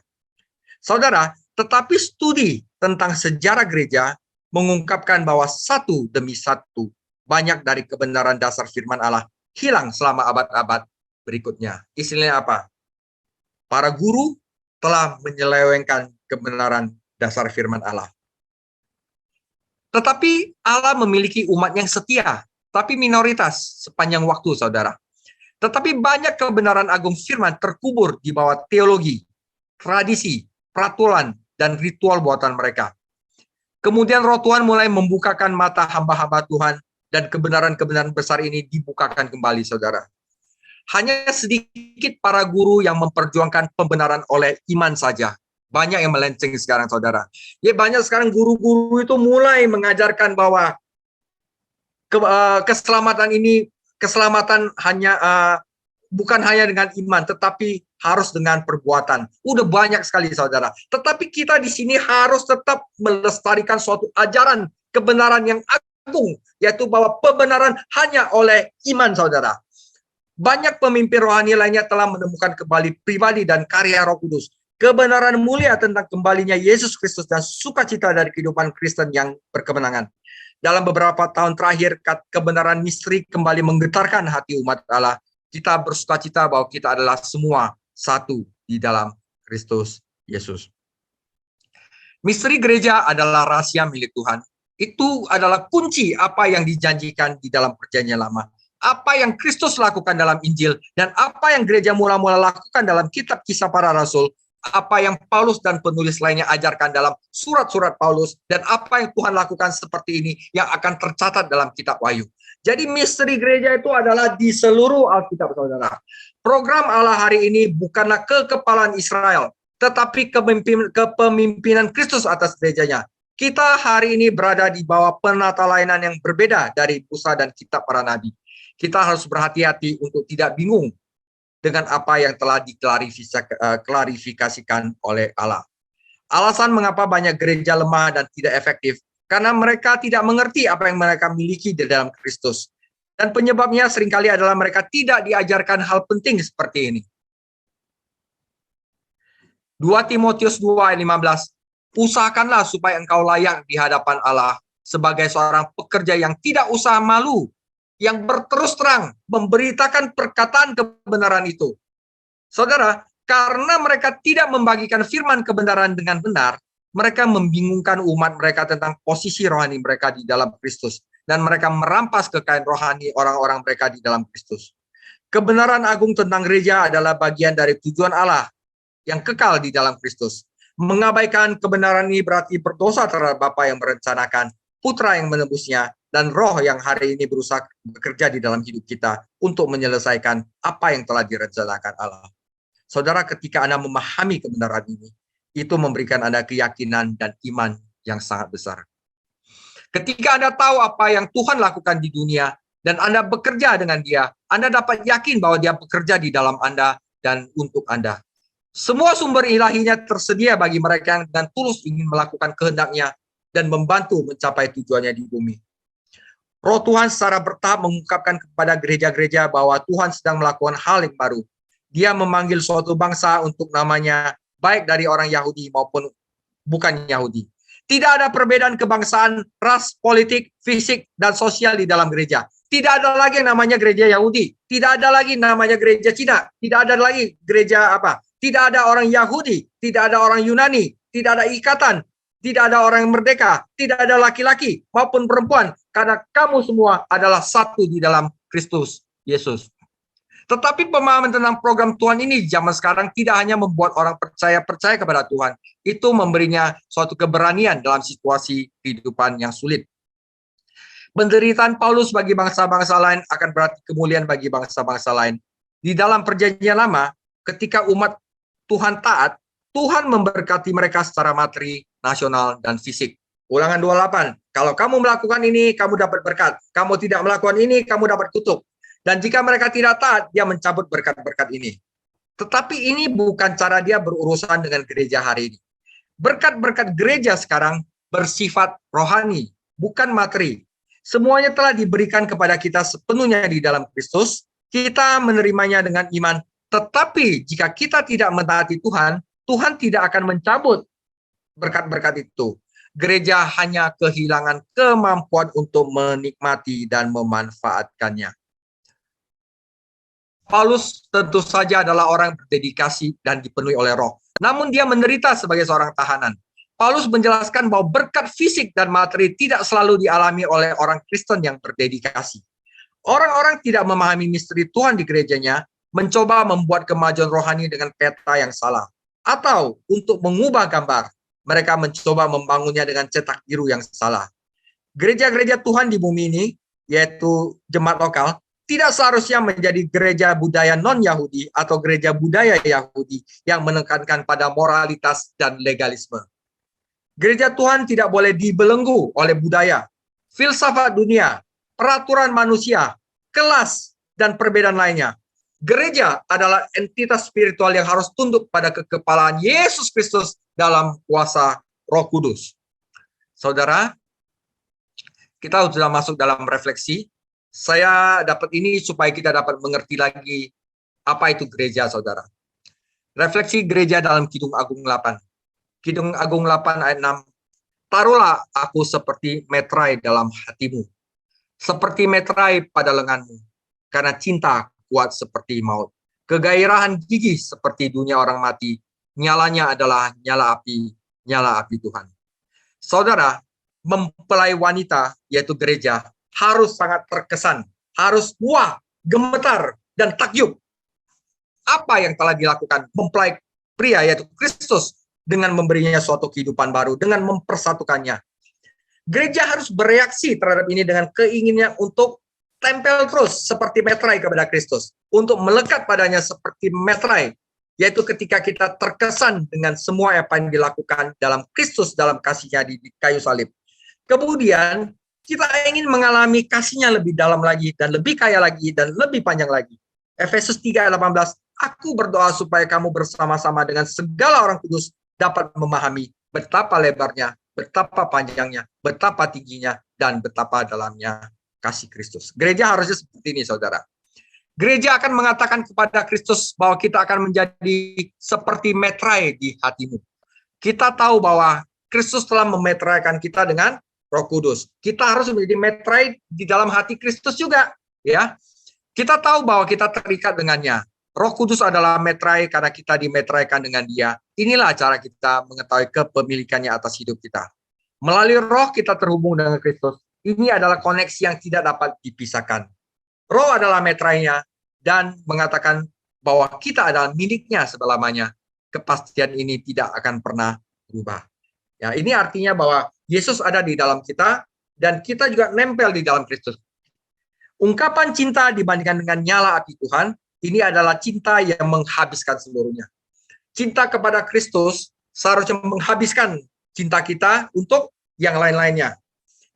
Saudara, tetapi studi tentang sejarah gereja mengungkapkan bahwa satu demi satu banyak dari kebenaran dasar firman Allah hilang selama abad-abad berikutnya. Istilahnya apa? Para guru telah menyelewengkan kebenaran dasar firman Allah. Tetapi Allah memiliki umat yang setia, tapi minoritas sepanjang waktu, saudara. Tetapi banyak kebenaran agung firman terkubur di bawah teologi, tradisi, peraturan, dan ritual buatan mereka. Kemudian Roh Tuhan mulai membukakan mata hamba-hamba Tuhan, dan kebenaran-kebenaran besar ini dibukakan kembali, saudara. Hanya sedikit para guru yang memperjuangkan pembenaran oleh iman saja. Banyak yang melenceng sekarang, saudara. Ya, banyak sekarang guru-guru itu mulai mengajarkan bahwa keselamatan hanya bukan hanya dengan iman, tetapi harus dengan perbuatan. Udah banyak sekali, saudara. Tetapi kita di sini harus tetap melestarikan suatu ajaran kebenaran yang agung, yaitu bahwa pembenaran hanya oleh iman, saudara. Banyak pemimpin rohani lainnya telah menemukan kembali pribadi dan karya Roh Kudus. Kebenaran mulia tentang kembalinya Yesus Kristus dan sukacita dari kehidupan Kristen yang berkemenangan. Dalam beberapa tahun terakhir, kebenaran misteri kembali menggetarkan hati umat Allah. Kita bersukacita bahwa kita adalah semua satu di dalam Kristus Yesus. Misteri gereja adalah rahasia milik Tuhan. Itu adalah kunci apa yang dijanjikan di dalam Perjanjian Lama. Apa yang Kristus lakukan dalam Injil, dan apa yang gereja mula-mula lakukan dalam kitab Kisah Para Rasul, apa yang Paulus dan penulis lainnya ajarkan dalam surat-surat Paulus, dan apa yang Tuhan lakukan seperti ini yang akan tercatat dalam kitab Wahyu. Jadi misteri gereja itu adalah di seluruh Alkitab, saudara. Program Allah hari ini bukanlah kekepalan Israel, tetapi kepemimpinan Kristus atas gerejanya. Kita hari ini berada di bawah penata layanan yang berbeda dari Musa dan kitab para nabi. Kita harus berhati-hati untuk tidak bingung dengan apa yang telah diklarifikasikan oleh Allah. Alasan mengapa banyak gereja lemah dan tidak efektif, karena mereka tidak mengerti apa yang mereka miliki di dalam Kristus. Dan penyebabnya seringkali adalah mereka tidak diajarkan hal penting seperti ini. 2 Timotius 2 ayat 15, usahakanlah supaya engkau layak di hadapan Allah sebagai seorang pekerja yang tidak usah malu, yang berterus terang memberitakan perkataan kebenaran itu. Saudara, karena mereka tidak membagikan firman kebenaran dengan benar, mereka membingungkan umat mereka tentang posisi rohani mereka di dalam Kristus, dan mereka merampas kekayaan rohani orang-orang mereka di dalam Kristus. Kebenaran agung tentang gereja adalah bagian dari tujuan Allah yang kekal di dalam Kristus. Mengabaikan kebenaran ini berarti berdosa terhadap Bapa yang merencanakan, Putra yang menebusnya, dan Roh yang hari ini berusaha bekerja di dalam hidup kita untuk menyelesaikan apa yang telah direncanakan Allah. Saudara, ketika Anda memahami kebenaran ini, itu memberikan Anda keyakinan dan iman yang sangat besar. Ketika Anda tahu apa yang Tuhan lakukan di dunia, dan Anda bekerja dengan Dia, Anda dapat yakin bahwa Dia bekerja di dalam Anda dan untuk Anda. Semua sumber ilahinya tersedia bagi mereka yang dengan tulus ingin melakukan kehendak-Nya dan membantu mencapai tujuannya di bumi. Roh Tuhan secara bertahap mengungkapkan kepada gereja-gereja bahwa Tuhan sedang melakukan hal yang baru. Dia memanggil suatu bangsa untuk namanya, baik dari orang Yahudi maupun bukan Yahudi. Tidak ada perbedaan kebangsaan, ras, politik, fisik, dan sosial di dalam gereja. Tidak ada lagi yang namanya gereja Yahudi. Tidak ada lagi namanya gereja Cina. Tidak ada lagi gereja apa. Tidak ada orang Yahudi. Tidak ada orang Yunani. Tidak ada ikatan. Tidak ada orang yang merdeka. Tidak ada laki-laki maupun perempuan. Karena kamu semua adalah satu di dalam Kristus Yesus. Tetapi pemahaman tentang program Tuhan ini zaman sekarang tidak hanya membuat orang percaya kepada Tuhan. Itu memberinya suatu keberanian dalam situasi kehidupan yang sulit. Penderitaan Paulus bagi bangsa-bangsa lain akan berarti kemuliaan bagi bangsa-bangsa lain. Di dalam Perjanjian Lama, ketika umat Tuhan taat, Tuhan memberkati mereka secara materi, nasional, dan fisik. Ulangan 28, kalau kamu melakukan ini, kamu dapat berkat. Kamu tidak melakukan ini, kamu dapat kutuk. Dan jika mereka tidak taat, dia mencabut berkat-berkat ini. Tetapi ini bukan cara dia berurusan dengan gereja hari ini. Berkat-berkat gereja sekarang bersifat rohani, bukan materi. Semuanya telah diberikan kepada kita sepenuhnya di dalam Kristus. Kita menerimanya dengan iman. Tetapi jika kita tidak mentaati Tuhan, Tuhan tidak akan mencabut berkat-berkat itu. Gereja hanya kehilangan kemampuan untuk menikmati dan memanfaatkannya. Paulus tentu saja adalah orang yang berdedikasi dan dipenuhi oleh Roh. Namun dia menderita sebagai seorang tahanan. Paulus menjelaskan bahwa berkat fisik dan materi tidak selalu dialami oleh orang Kristen yang berdedikasi. Orang-orang tidak memahami misteri Tuhan di gerejanya, mencoba membuat kemajuan rohani dengan peta yang salah. Atau untuk mengubah gambar, mereka mencoba membangunnya dengan cetak biru yang salah. Gereja-gereja Tuhan di bumi ini, yaitu jemaat lokal, tidak seharusnya menjadi gereja budaya non-Yahudi atau gereja budaya Yahudi yang menekankan pada moralitas dan legalisme. Gereja Tuhan tidak boleh dibelenggu oleh budaya, filsafat dunia, peraturan manusia, kelas, dan perbedaan lainnya. Gereja adalah entitas spiritual yang harus tunduk pada kekepalaan Yesus Kristus dalam kuasa Roh Kudus. Saudara, kita sudah masuk dalam refleksi. Saya dapat ini supaya kita dapat mengerti lagi apa itu gereja, saudara. Refleksi gereja dalam Kidung Agung 8. Kidung Agung 8 ayat 6. Taruhlah aku seperti meterai dalam hatimu, seperti meterai pada lenganmu, karena cinta kuat seperti maut. Kegairahan gigih seperti dunia orang mati, nyalanya adalah nyala api Tuhan. Saudara, mempelai wanita, yaitu gereja, harus sangat terkesan, harus wah, gemetar, dan takjub. Apa yang telah dilakukan mempelai pria, yaitu Kristus, dengan memberinya suatu kehidupan baru, dengan mempersatukannya. Gereja harus bereaksi terhadap ini dengan keinginannya untuk tempel terus seperti meterai kepada Kristus, untuk melekat padanya seperti meterai, yaitu ketika kita terkesan dengan semua apa yang dilakukan dalam Kristus, dalam kasih-Nya di kayu salib. Kemudian kita ingin mengalami kasih-Nya lebih dalam lagi, dan lebih kaya lagi, dan lebih panjang lagi. Efesus 3:18, aku berdoa supaya kamu bersama-sama dengan segala orang kudus dapat memahami betapa lebarnya, betapa panjangnya, betapa tingginya, dan betapa dalamnya kasih Kristus. Gereja harusnya seperti ini, saudara. Gereja akan mengatakan kepada Kristus bahwa kita akan menjadi seperti meterai di hatimu. Kita tahu bahwa Kristus telah memeteraikan kita dengan Roh Kudus. Kita harus menjadi meterai di dalam hati Kristus juga, ya. Kita tahu bahwa kita terikat dengannya. Roh Kudus adalah meterai karena kita dimeteraikan dengan Dia. Inilah cara kita mengetahui kepemilikannya atas hidup kita. Melalui Roh kita terhubung dengan Kristus. Ini adalah koneksi yang tidak dapat dipisahkan. Roh adalah meterainya dan mengatakan bahwa kita adalah miliknya selamanya. Kepastian ini tidak akan pernah berubah. Ya, ini artinya bahwa Yesus ada di dalam kita dan kita juga nempel di dalam Kristus. Ungkapan cinta dibandingkan dengan nyala api Tuhan, ini adalah cinta yang menghabiskan seluruhnya. Cinta kepada Kristus seharusnya menghabiskan cinta kita untuk yang lain-lainnya.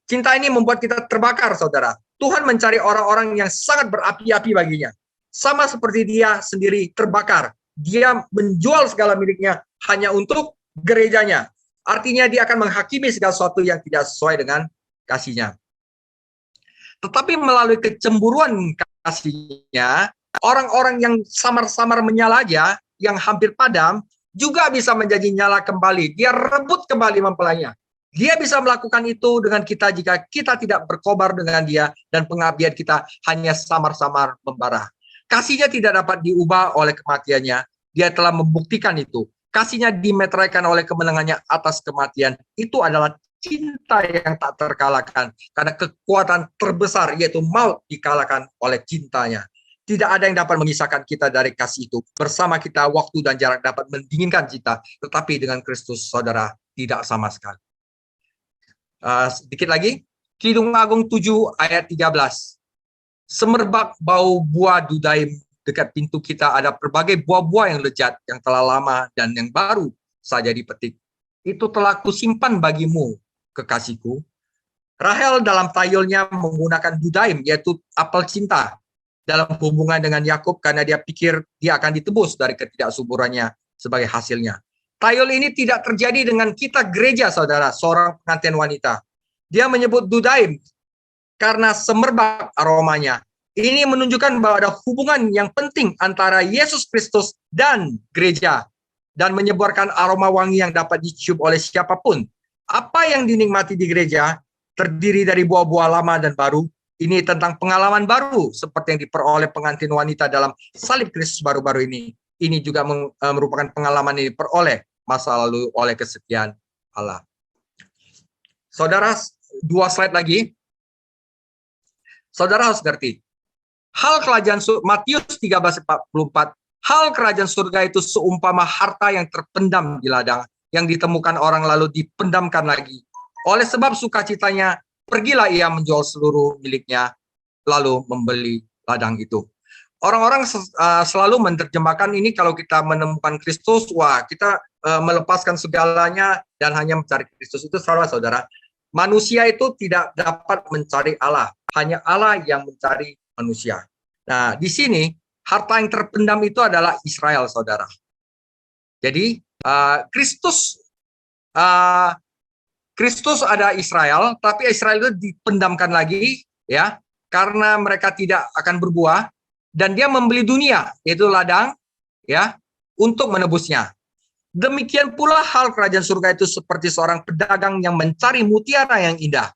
Cinta ini membuat kita terbakar, saudara. Tuhan mencari orang-orang yang sangat berapi-api baginya. Sama seperti Dia sendiri terbakar. Dia menjual segala miliknya hanya untuk gerejanya. Artinya Dia akan menghakimi segala sesuatu yang tidak sesuai dengan kasih-Nya. Tetapi melalui kecemburuan kasih-Nya, orang-orang yang samar-samar menyala aja, yang hampir padam, juga bisa menjadi nyala kembali. Dia rebut kembali mempelainya. Dia bisa melakukan itu dengan kita jika kita tidak berkobar dengan Dia dan pengabdian kita hanya samar-samar membara. Kasih-Nya tidak dapat diubah oleh kematiannya. Dia telah membuktikan itu. Kasih-Nya dimeteraikan oleh kemenangannya atas kematian. Itu adalah cinta yang tak terkalahkan. Karena kekuatan terbesar yaitu maut dikalahkan oleh cintanya. Tidak ada yang dapat memisahkan kita dari kasih itu. Bersama kita waktu dan jarak dapat mendinginkan kita. Tetapi dengan Kristus, saudara, tidak sama sekali. Sedikit lagi, Kidung Agung 7 ayat 13. Semerbak bau buah dudaim dekat pintu kita, ada berbagai buah-buah yang lezat, yang telah lama dan yang baru saja dipetik. Itu telah kusimpan bagimu, kekasihku. Rahel dalam tayulnya menggunakan dudaim, yaitu apel cinta, dalam hubungan dengan Yakub karena dia pikir dia akan ditebus dari ketidaksuburannya sebagai hasilnya. Tayul ini tidak terjadi dengan kita gereja, saudara, seorang pengantin wanita. Dia menyebut dudaim karena semerbak aromanya. Ini menunjukkan bahwa ada hubungan yang penting antara Yesus Kristus dan gereja dan menyebarkan aroma wangi yang dapat dicium oleh siapapun. Apa yang dinikmati di gereja terdiri dari buah-buah lama dan baru. Ini tentang pengalaman baru seperti yang diperoleh pengantin wanita dalam salib Kristus baru-baru ini. Ini juga merupakan pengalaman yang diperoleh masa lalu oleh kesetiaan Allah. Saudara, 2 slide lagi. Saudara harus ngerti. Hal kerajaan Matius 13:44. Hal kerajaan surga itu seumpama harta yang terpendam di ladang, yang ditemukan orang lalu dipendamkan lagi. Oleh sebab sukacitanya, pergilah ia menjual seluruh miliknya, lalu membeli ladang itu. Orang-orang selalu menerjemahkan ini kalau kita menemukan Kristus, wah kita melepaskan segalanya dan hanya mencari Kristus. Itu salah, saudara. Manusia itu tidak dapat mencari Allah, hanya Allah yang mencari manusia. Nah, di sini harta yang terpendam itu adalah Israel, saudara. Jadi Kristus ada Israel, tapi Israel itu dipendamkan lagi, ya, karena mereka tidak akan berbuah. Dan dia membeli dunia, yaitu ladang, ya, untuk menebusnya. Demikian pula hal kerajaan surga itu seperti seorang pedagang yang mencari mutiara yang indah.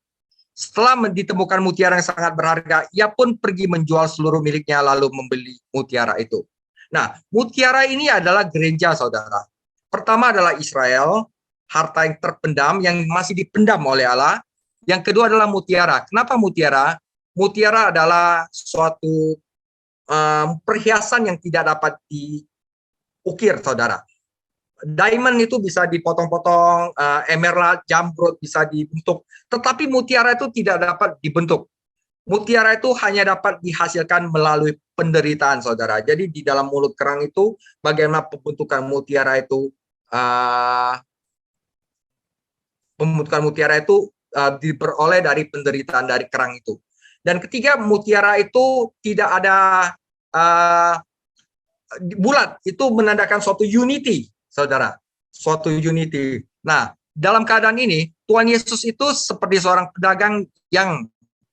Setelah ditemukan mutiara yang sangat berharga, ia pun pergi menjual seluruh miliknya lalu membeli mutiara itu. Nah, mutiara ini adalah gereja, saudara. Pertama adalah Israel, harta yang terpendam, yang masih dipendam oleh Allah. Yang kedua adalah mutiara. Kenapa mutiara? Mutiara adalah suatu perhiasan yang tidak dapat diukir, saudara. Diamond itu bisa dipotong-potong, emerald, jamrud bisa dibentuk, tetapi mutiara itu tidak dapat dibentuk. Mutiara itu hanya dapat dihasilkan melalui penderitaan, saudara. Jadi di dalam mulut kerang itu, bagaimana pembentukan mutiara itu, diperoleh dari penderitaan dari kerang itu. Dan ketiga, mutiara itu tidak ada bulat, itu menandakan suatu unity, saudara, suatu unity. Nah, dalam keadaan ini, Tuhan Yesus itu seperti seorang pedagang yang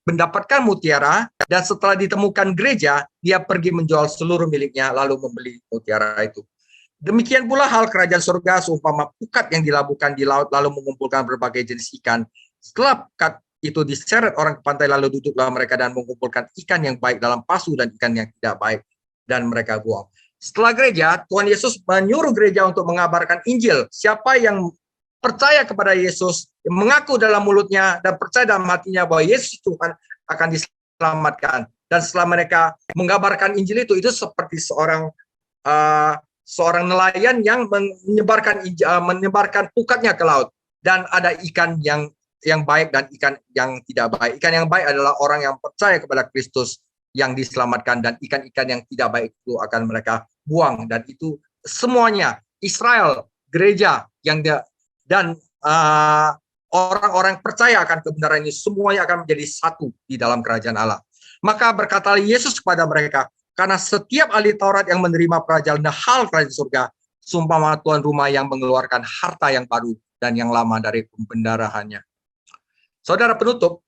mendapatkan mutiara, dan setelah ditemukan gereja, dia pergi menjual seluruh miliknya, lalu membeli mutiara itu. Demikian pula hal kerajaan surga seumpama pukat yang dilabuhkan di laut, lalu mengumpulkan berbagai jenis ikan. Setelah pukat itu diseret orang ke pantai, lalu duduklah mereka dan mengumpulkan ikan yang baik dalam pasu dan ikan yang tidak baik, dan mereka buang. Setelah gereja, Tuhan Yesus menyuruh gereja untuk mengabarkan Injil. Siapa yang percaya kepada Yesus, mengaku dalam mulutnya dan percaya dalam hatinya bahwa Yesus Tuhan, akan diselamatkan. Dan setelah mereka mengabarkan Injil itu seperti seorang nelayan yang menyebarkan pukatnya ke laut, dan ada ikan yang baik dan ikan yang tidak baik. Ikan yang baik adalah orang yang percaya kepada Kristus yang diselamatkan, dan ikan-ikan yang tidak baik itu akan mereka buang. Dan itu semuanya Israel, gereja dan orang-orang percaya akan kebenaran ini, semuanya akan menjadi satu di dalam kerajaan Allah. Maka berkatalah Yesus kepada mereka, karena setiap ahli Taurat yang menerima perjalanan hal kerajaan surga, seumpama tuan rumah yang mengeluarkan harta yang baru dan yang lama dari pembendarahannya. Saudara penutup,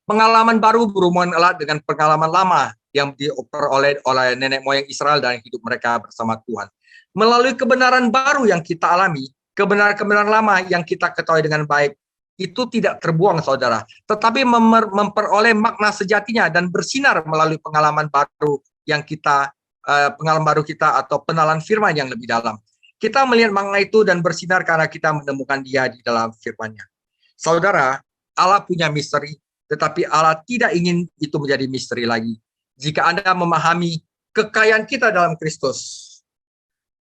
pengalaman baru berhubungan erat dengan pengalaman lama yang diperoleh oleh nenek moyang Israel dan hidup mereka bersama Tuhan. Melalui kebenaran baru yang kita alami, kebenaran-kebenaran lama yang kita ketahui dengan baik, itu tidak terbuang, saudara, tetapi memperoleh makna sejatinya dan bersinar melalui pengalaman baru yang kita, atau penalan firman yang lebih dalam. Kita melihat makna itu dan bersinar karena kita menemukan dia di dalam firman-Nya. Saudara, Allah punya misteri, tetapi Allah tidak ingin itu menjadi misteri lagi. Jika Anda memahami kekayaan kita dalam Kristus,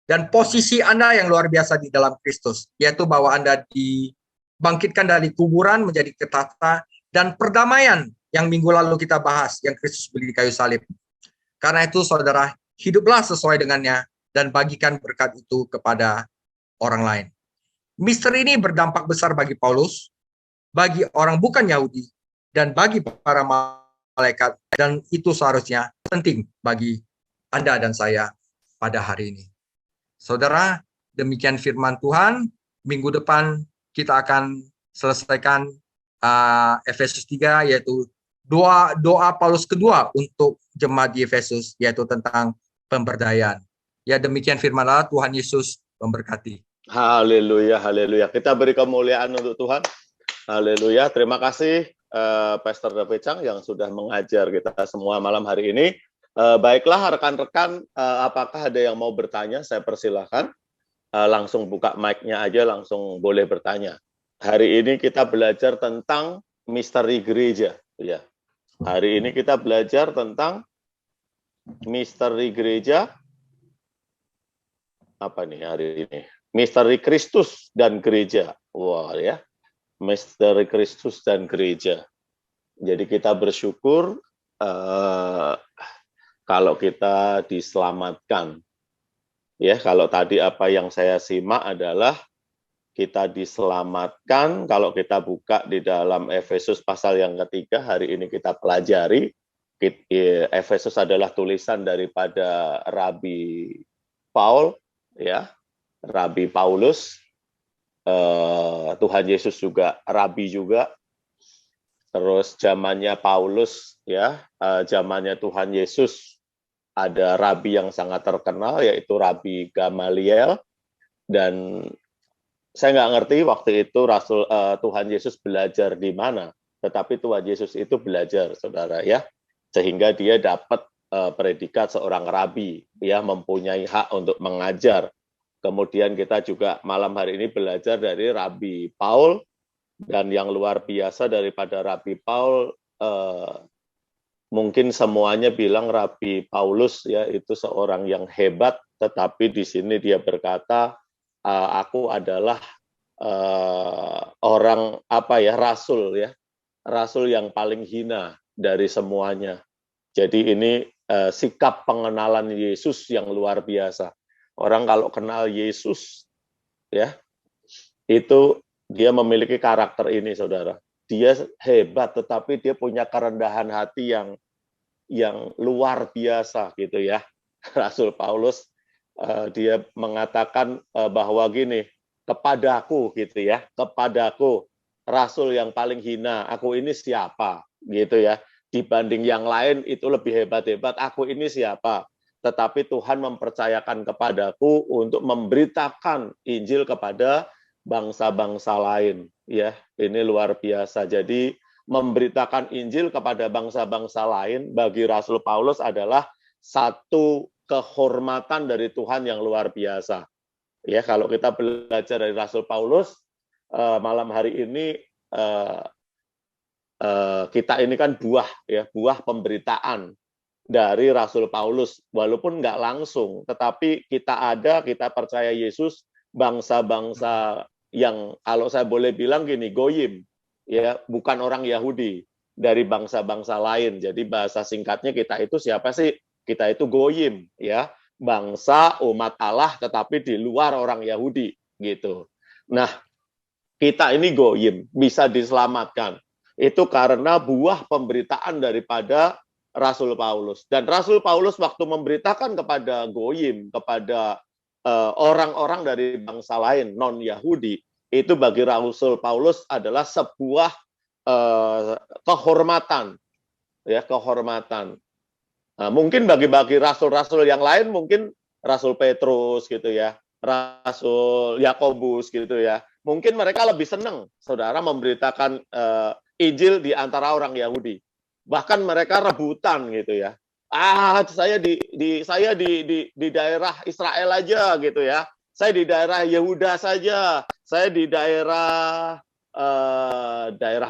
dan posisi Anda yang luar biasa di dalam Kristus, yaitu bahwa Anda dibangkitkan dari kuburan menjadi ketata, dan perdamaian yang minggu lalu kita bahas, yang Kristus beli di kayu salib. Karena itu, saudara, hiduplah sesuai dengannya, dan bagikan berkat itu kepada orang lain. Misteri ini berdampak besar bagi Paulus, bagi orang bukan Yahudi, dan bagi para malaikat, dan itu seharusnya penting bagi Anda dan saya pada hari ini. Saudara, demikian firman Tuhan. Minggu depan kita akan selesaikan Efesus 3, yaitu doa Paulus kedua untuk jemaat di Efesus, yaitu tentang pemberdayaan. Ya, demikian firman Allah. Tuhan Yesus memberkati. Haleluya, haleluya. Kita beri kemuliaan untuk Tuhan. Haleluya. Terima kasih Pastor David Chang yang sudah mengajar kita semua malam hari ini. Baiklah rekan-rekan, apakah ada yang mau bertanya? Saya persilahkan. Langsung buka mic-nya aja, langsung boleh bertanya. Hari ini kita belajar tentang misteri gereja. Ya. Hari ini kita belajar tentang misteri gereja. Apa nih hari ini? Misteri Kristus dan gereja. Wah, ya. Misteri Kristus dan gereja. Jadi kita bersyukur kalau kita diselamatkan. Ya, kalau tadi apa yang saya simak adalah kita diselamatkan. Kalau kita buka di dalam Efesus pasal yang ketiga, hari ini kita pelajari. Efesus adalah tulisan daripada Rabi Paul, ya, Rabi Paulus. Tuhan Yesus juga Rabi juga. Terus zamannya Paulus, ya, zamannya Tuhan Yesus, ada rabi yang sangat terkenal, yaitu Rabi Gamaliel. Dan saya nggak ngerti waktu itu Tuhan Yesus belajar di mana, tetapi Tuhan Yesus itu belajar, saudara, ya, sehingga dia dapat predikat seorang rabi, ya, mempunyai hak untuk mengajar. Kemudian kita juga malam hari ini belajar dari Rabi Paul, Dan yang luar biasa daripada Rabi Paul, mungkin semuanya bilang Rabi Paulus ya itu seorang yang hebat, tetapi di sini dia berkata, aku adalah orang rasul ya, rasul yang paling hina dari semuanya. Jadi ini sikap pengenalan Yesus yang luar biasa. Orang kalau kenal Yesus ya, itu dia memiliki karakter ini, saudara. Dia hebat, tetapi dia punya kerendahan hati yang luar biasa gitu ya. Rasul Paulus dia mengatakan bahwa gini, kepadaku gitu ya, kepadaku rasul yang paling hina, aku ini siapa gitu ya. Dibanding yang lain itu lebih hebat-hebat, aku ini siapa? Tetapi Tuhan mempercayakan kepadaku untuk memberitakan Injil kepada bangsa-bangsa lain ya. Ini luar biasa. Jadi memberitakan Injil kepada bangsa-bangsa lain bagi Rasul Paulus adalah satu kehormatan dari Tuhan yang luar biasa. Ya, kalau kita belajar dari Rasul Paulus malam hari ini kita ini kan buah pemberitaan dari Rasul Paulus, walaupun nggak langsung, tetapi kita percaya Yesus, bangsa-bangsa yang kalau saya boleh bilang gini, goyim, ya bukan orang Yahudi, dari bangsa-bangsa lain. Jadi bahasa singkatnya kita itu siapa sih? Kita itu goyim, ya bangsa umat Allah, tetapi di luar orang Yahudi, gitu. Nah, kita ini goyim, bisa diselamatkan. Itu karena buah pemberitaan daripada Rasul Paulus. Dan Rasul Paulus waktu memberitakan kepada goyim, kepada orang-orang dari bangsa lain, non-Yahudi, itu bagi Rasul Paulus adalah sebuah kehormatan. Ya, kehormatan. Nah, mungkin bagi rasul-rasul yang lain, mungkin Rasul Petrus gitu ya, Rasul Yakobus gitu ya, mungkin mereka lebih senang, saudara, memberitakan Injil di antara orang Yahudi. Bahkan mereka rebutan gitu ya. Saya di daerah Israel aja gitu ya. Saya di daerah Yehuda saja. Saya di daerah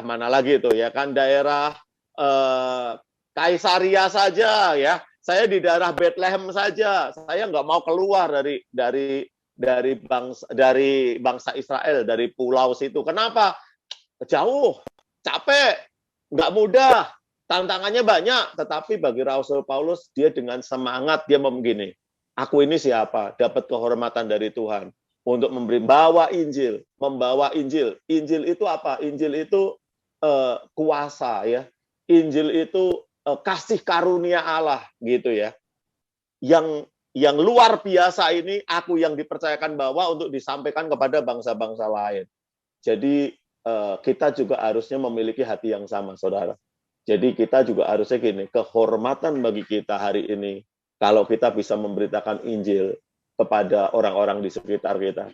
mana lagi itu ya kan, daerah Kaisaria saja ya. Saya di daerah Bethlehem saja. Saya nggak mau keluar dari bangsa Israel, dari pulau situ. Kenapa? Jauh, capek, nggak mudah, tantangannya banyak. Tetapi bagi Rasul Paulus, dia dengan semangat dia begini, aku ini siapa? Dapat kehormatan dari Tuhan untuk membawa Injil, membawa Injil. Injil itu apa? Injil itu kuasa ya. Injil itu kasih karunia Allah gitu ya. Yang luar biasa ini aku yang dipercayakan bahwa untuk disampaikan kepada bangsa-bangsa lain. Jadi kita juga harusnya memiliki hati yang sama, saudara. Jadi kita juga harusnya gini, kehormatan bagi kita hari ini kalau kita bisa memberitakan Injil kepada orang-orang di sekitar kita.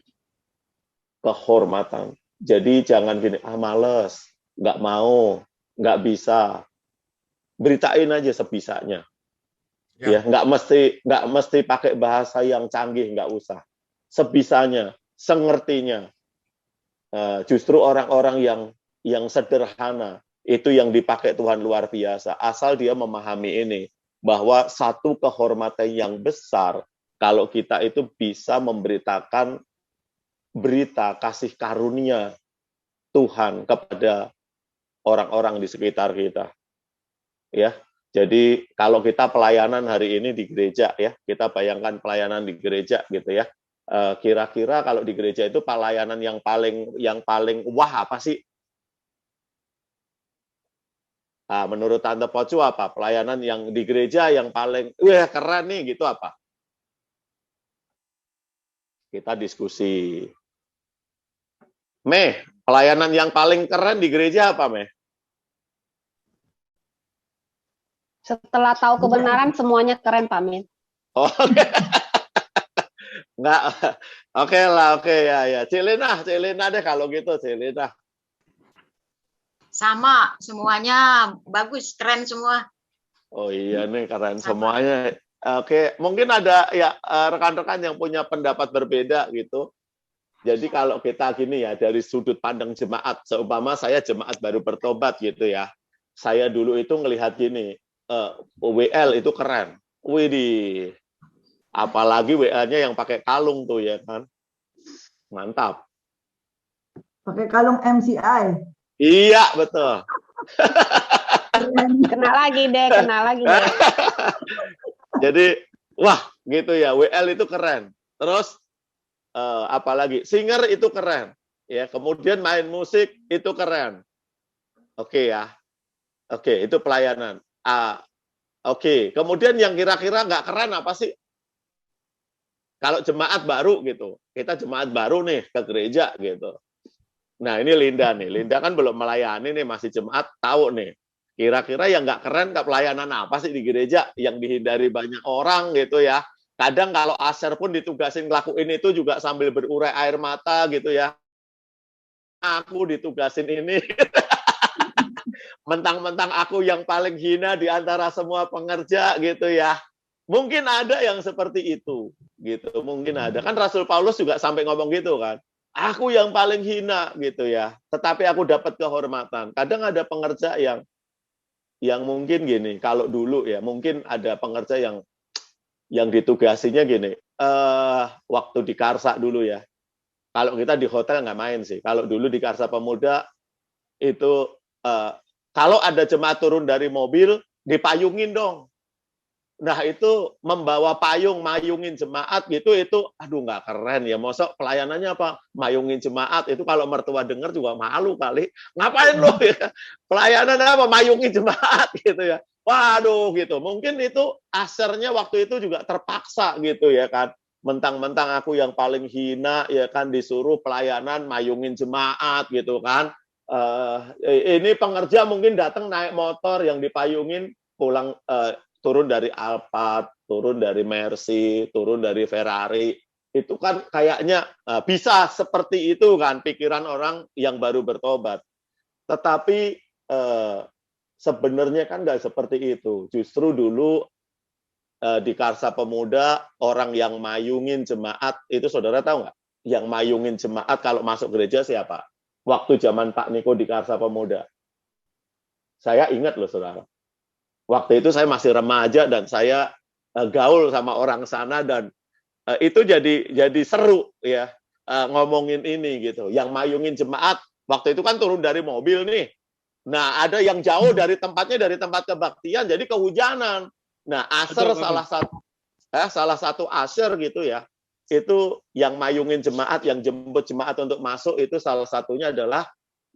Kehormatan. Jadi jangan gini, males, nggak mau, nggak bisa. Beritain aja sebisanya. Ya, nggak mesti pakai bahasa yang canggih, nggak usah. Sebisanya, sengertinya. Justru orang-orang yang sederhana itu yang dipakai Tuhan luar biasa. Asal dia memahami ini, bahwa satu kehormatan yang besar kalau kita itu bisa memberitakan berita kasih karunia Tuhan kepada orang-orang di sekitar kita. Ya, jadi kalau kita pelayanan hari ini di gereja ya, kita bayangkan pelayanan di gereja gitu ya. Kira-kira kalau di gereja itu pelayanan yang paling wah apa sih? Menurut Tante Pocu apa? Pelayanan yang di gereja yang paling keren nih gitu apa? Kita diskusi. Meh, pelayanan yang paling keren di gereja apa, Meh? Setelah tahu kebenaran semuanya keren, Pak Min. Oh, enggak. Oke ya. Celina deh kalau gitu, Celina. Sama, semuanya bagus, keren semua. Oh iya nih, keren semuanya. Oke, mungkin ada ya rekan-rekan yang punya pendapat berbeda gitu. Jadi kalau kita gini ya, dari sudut pandang jemaat, seumpama saya jemaat baru bertobat gitu ya, saya dulu itu ngelihat gini, WL itu keren. Widih, apalagi WL-nya yang pakai kalung tuh ya kan, mantap. Pakai kalung MCI. Iya betul. Kena lagi deh, kena lagi deh. Jadi wah gitu ya, WL itu keren. Terus apalagi singer itu keren. Ya, kemudian main musik itu keren. Oke ya. Oke, itu pelayanan. Oke, kemudian yang kira-kira nggak keren apa sih? Kalau jemaat baru gitu, kita jemaat baru nih ke gereja gitu. Nah ini Linda nih, Linda kan belum melayani nih, masih jemaat, tahu nih. Kira-kira yang nggak keren, nggak pelayanan apa sih di gereja yang dihindari banyak orang gitu ya. Kadang kalau aser pun ditugasin ngelakuin itu juga sambil berurai air mata gitu ya. Aku ditugasin ini. Mentang-mentang aku yang paling hina di antara semua pengerja gitu ya. Mungkin ada yang seperti itu gitu. Mungkin ada. Kan Rasul Paulus juga sampai ngomong gitu kan. Aku yang paling hina gitu ya. Tetapi aku dapat kehormatan. Kadang ada pengerja yang mungkin gini, kalau dulu ya, mungkin ada pengerja yang ditugasinya gini. Waktu di Karsa dulu ya. Kalau kita di hotel nggak main sih. Kalau dulu di Karsa Pemuda itu kalau ada jemaat turun dari mobil, dipayungin dong. Nah itu membawa payung, mayungin jemaat gitu, itu aduh nggak keren ya. Mosok pelayanannya apa? Mayungin jemaat, itu kalau mertua dengar juga malu kali. Ngapain lo ya? Pelayanan apa? Mayungin jemaat gitu ya. Waduh gitu. Mungkin itu asernya waktu itu juga terpaksa gitu ya kan. Mentang-mentang aku yang paling hina ya kan, disuruh pelayanan mayungin jemaat gitu kan. Ini pengerja mungkin datang naik motor yang dipayungin, pulang turun dari Alphard, turun dari Mercy, turun dari Ferrari. Itu kan kayaknya bisa seperti itu kan pikiran orang yang baru bertobat. Tetapi sebenarnya kan nggak seperti itu. Justru dulu di Karsa Pemuda, orang yang mayungin jemaat, itu saudara tahu nggak? Yang mayungin jemaat kalau masuk gereja siapa? Waktu zaman Pak Niko di Karsa Pemuda. Saya ingat loh saudara. Waktu itu saya masih remaja dan saya gaul sama orang sana, dan itu jadi seru ya, ngomongin ini gitu. Yang mayungin jemaat waktu itu kan turun dari mobil nih. Nah, ada yang jauh dari tempatnya, dari tempat kebaktian, jadi kehujanan. Nah, aser salah satu aser gitu ya. Itu yang mayungin jemaat, yang jemput jemaat untuk masuk, itu salah satunya adalah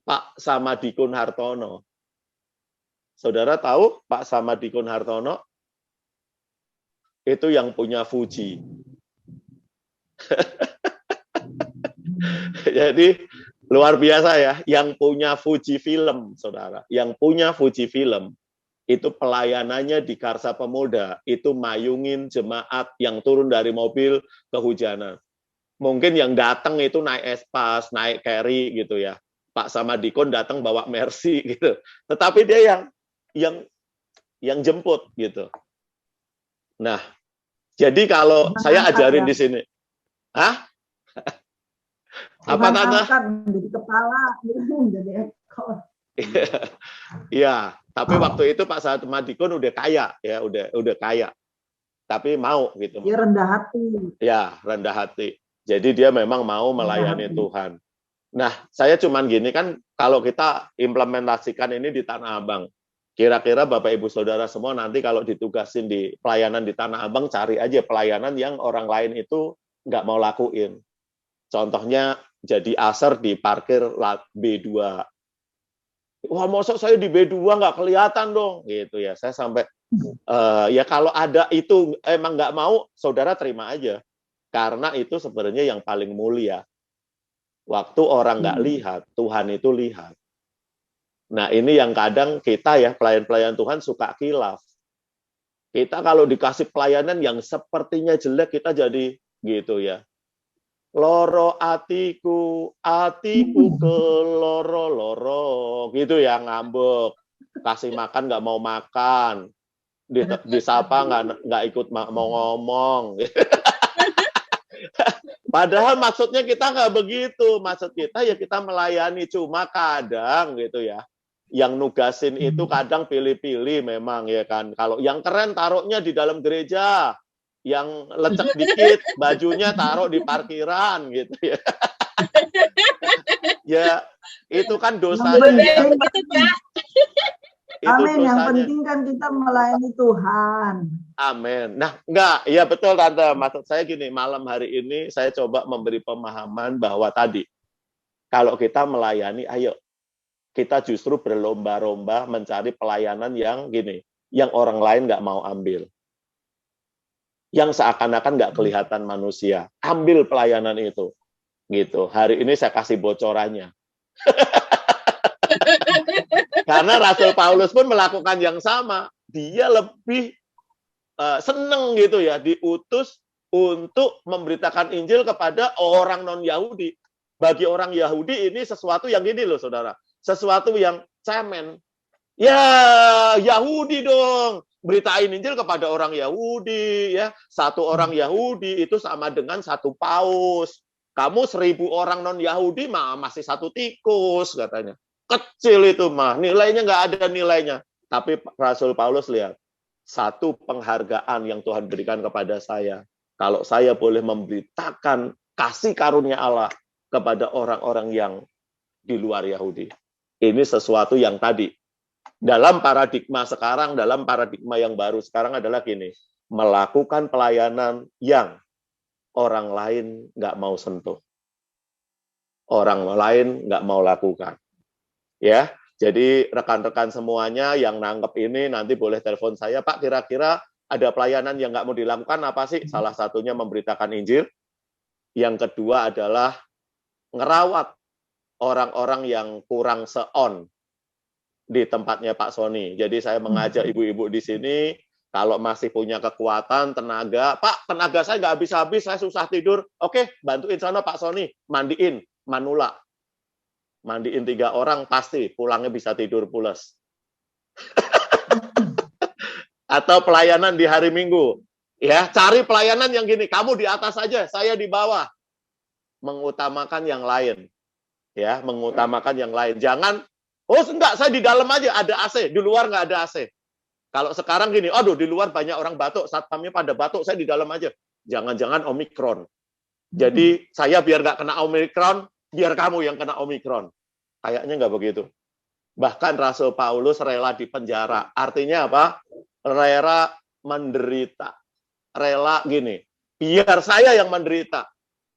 Pak Samadikun Hartono. Saudara tahu Pak Samadikun Hartono? Itu yang punya Fuji. Jadi luar biasa ya, yang punya Fuji Film, saudara. Yang punya Fuji Film, itu pelayanannya di Karsa Pemuda, itu mayungin jemaat yang turun dari mobil kehujanan. Mungkin yang datang itu naik Espas, naik Carry gitu ya. Pak Samadikun datang bawa Mercy gitu. Tetapi dia yang jemput gitu. Nah, jadi kalau saya ajarin di sini, apa tanda? Jadi kepala, jadi ekor. Iya, tapi waktu itu Pak Samadikun udah kaya ya, udah kaya. Tapi mau gitu. Dia rendah hati. Ya, rendah hati. Jadi dia memang mau melayani Tuhan. Nah, saya cuman gini kan, kalau kita implementasikan ini di Tanah Abang, kira-kira Bapak Ibu Saudara semua nanti kalau ditugasin di pelayanan di Tanah Abang, cari aja pelayanan yang orang lain itu nggak mau lakuin. Contohnya jadi aser di parkir B2. Wah, masa saya di B2 nggak kelihatan dong, gitu ya. Saya sampai ya kalau ada itu emang nggak mau, saudara terima aja, karena itu sebenarnya yang paling mulia. Waktu orang nggak lihat, Tuhan itu lihat. Nah ini yang kadang kita ya, pelayan-pelayan Tuhan suka kilaf. Kita kalau dikasih pelayanan yang sepertinya jelek, kita jadi gitu ya. Loro atiku ke loro-loro, gitu ya, ngambek. Kasih makan nggak mau makan, disapa nggak ikut mau ngomong. Padahal maksudnya kita nggak begitu. Maksud kita ya kita melayani. Cuma kadang gitu ya. Yang nugasin itu kadang pilih-pilih memang ya kan. Kalau yang keren taruhnya di dalam gereja. Yang lecek dikit bajunya taruh di parkiran gitu ya. Ya itu kan dosanya. Yang Ya. penting, Itu amin. Yang dosanya. penting kan kita melayani Tuhan. Amin. Nah, enggak, ya betul Tante. Maksud saya gini, malam hari ini saya coba memberi pemahaman bahwa tadi, kalau kita melayani, ayo, kita justru berlomba-lomba mencari pelayanan yang gini, yang orang lain nggak mau ambil. Yang seakan-akan nggak kelihatan manusia. Ambil pelayanan itu. Gitu. Hari ini saya kasih bocorannya. Karena Rasul Paulus pun melakukan yang sama. Dia lebih seneng gitu ya, diutus untuk memberitakan Injil kepada orang non-Yahudi. Bagi orang Yahudi ini sesuatu yang gini loh, saudara. Sesuatu yang cemen. Ya, Yahudi dong. Beritain Injil kepada orang Yahudi. Ya, satu orang Yahudi itu sama dengan satu paus. Kamu 1000 orang non-Yahudi mah masih satu tikus, katanya. Kecil itu mah, nilainya nggak ada nilainya. Tapi Rasul Paulus lihat, satu penghargaan yang Tuhan berikan kepada saya. Kalau saya boleh memberitakan kasih karunia Allah kepada orang-orang yang di luar Yahudi. Ini sesuatu yang tadi. Dalam paradigma sekarang, dalam paradigma yang baru sekarang adalah gini. Melakukan pelayanan yang orang lain nggak mau sentuh. Orang lain nggak mau lakukan. Ya, jadi rekan-rekan semuanya yang nangkep ini nanti boleh telepon saya, Pak, kira-kira ada pelayanan yang nggak mau dilakukan apa sih? Salah satunya memberitakan Injil. Yang kedua adalah ngerawat orang-orang yang kurang se-on di tempatnya Pak Sony. Jadi saya mengajak ibu-ibu di sini, kalau masih punya kekuatan, tenaga, Pak, tenaga saya nggak habis-habis, saya susah tidur. Oke, bantuin sana Pak Sony, mandiin, manula. Mandiin 3 orang, pasti pulangnya bisa tidur pules. Atau pelayanan di hari Minggu. Ya, cari pelayanan yang gini, kamu di atas aja, saya di bawah. Mengutamakan yang lain. Ya, mengutamakan yang lain. Jangan, oh enggak, saya di dalam aja, ada AC, di luar nggak ada AC. Kalau sekarang gini, aduh di luar banyak orang batuk, satpamnya pada batuk, saya di dalam aja. Jangan-jangan Omikron. Jadi saya biar nggak kena Omikron, biar kamu yang kena Omikron. Kayaknya nggak begitu. Bahkan Rasul Paulus rela di penjara. Artinya apa? Rela menderita. Rela gini, biar saya yang menderita.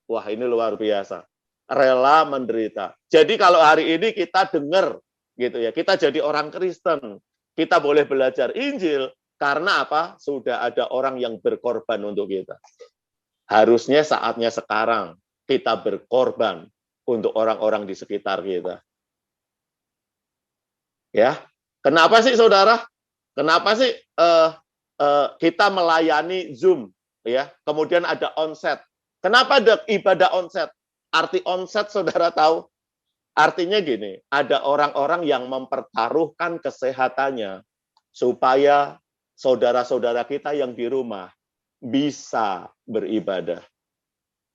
Wah, ini luar biasa. Rela menderita. Jadi kalau hari ini kita dengar, gitu ya, kita jadi orang Kristen, kita boleh belajar Injil, karena apa? Sudah ada orang yang berkorban untuk kita. Harusnya saatnya sekarang kita berkorban untuk orang-orang di sekitar kita. Ya, kenapa sih saudara? Kenapa sih kita melayani Zoom? Ya, kemudian ada onset. Kenapa ada ibadah onset? Arti onset saudara tahu? Artinya gini, ada orang-orang yang mempertaruhkan kesehatannya supaya saudara-saudara kita yang di rumah bisa beribadah.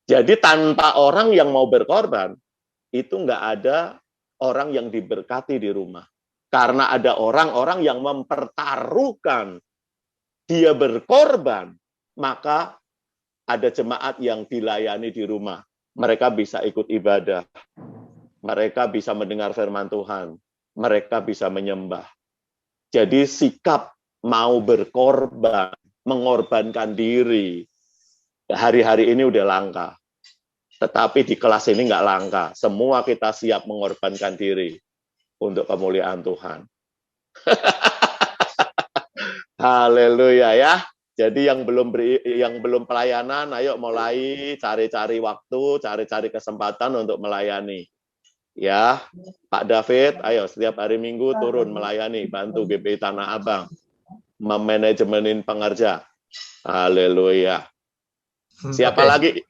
Jadi tanpa orang yang mau berkorban, itu nggak ada orang yang diberkati di rumah. Karena ada orang-orang yang mempertaruhkan, dia berkorban, maka ada jemaat yang dilayani di rumah. Mereka bisa ikut ibadah. Mereka bisa mendengar firman Tuhan. Mereka bisa menyembah. Jadi sikap mau berkorban, mengorbankan diri, hari-hari ini udah langka. Tetapi di kelas ini nggak langka. Semua kita siap mengorbankan diri untuk kemuliaan Tuhan. Haleluya ya. Jadi yang belum pelayanan, ayo mulai cari-cari waktu, cari-cari kesempatan untuk melayani. Ya, Pak David, ayo setiap hari Minggu turun melayani, bantu GPI Tanah Abang, memanajemenin pengerja. Haleluya. Siapa lagi?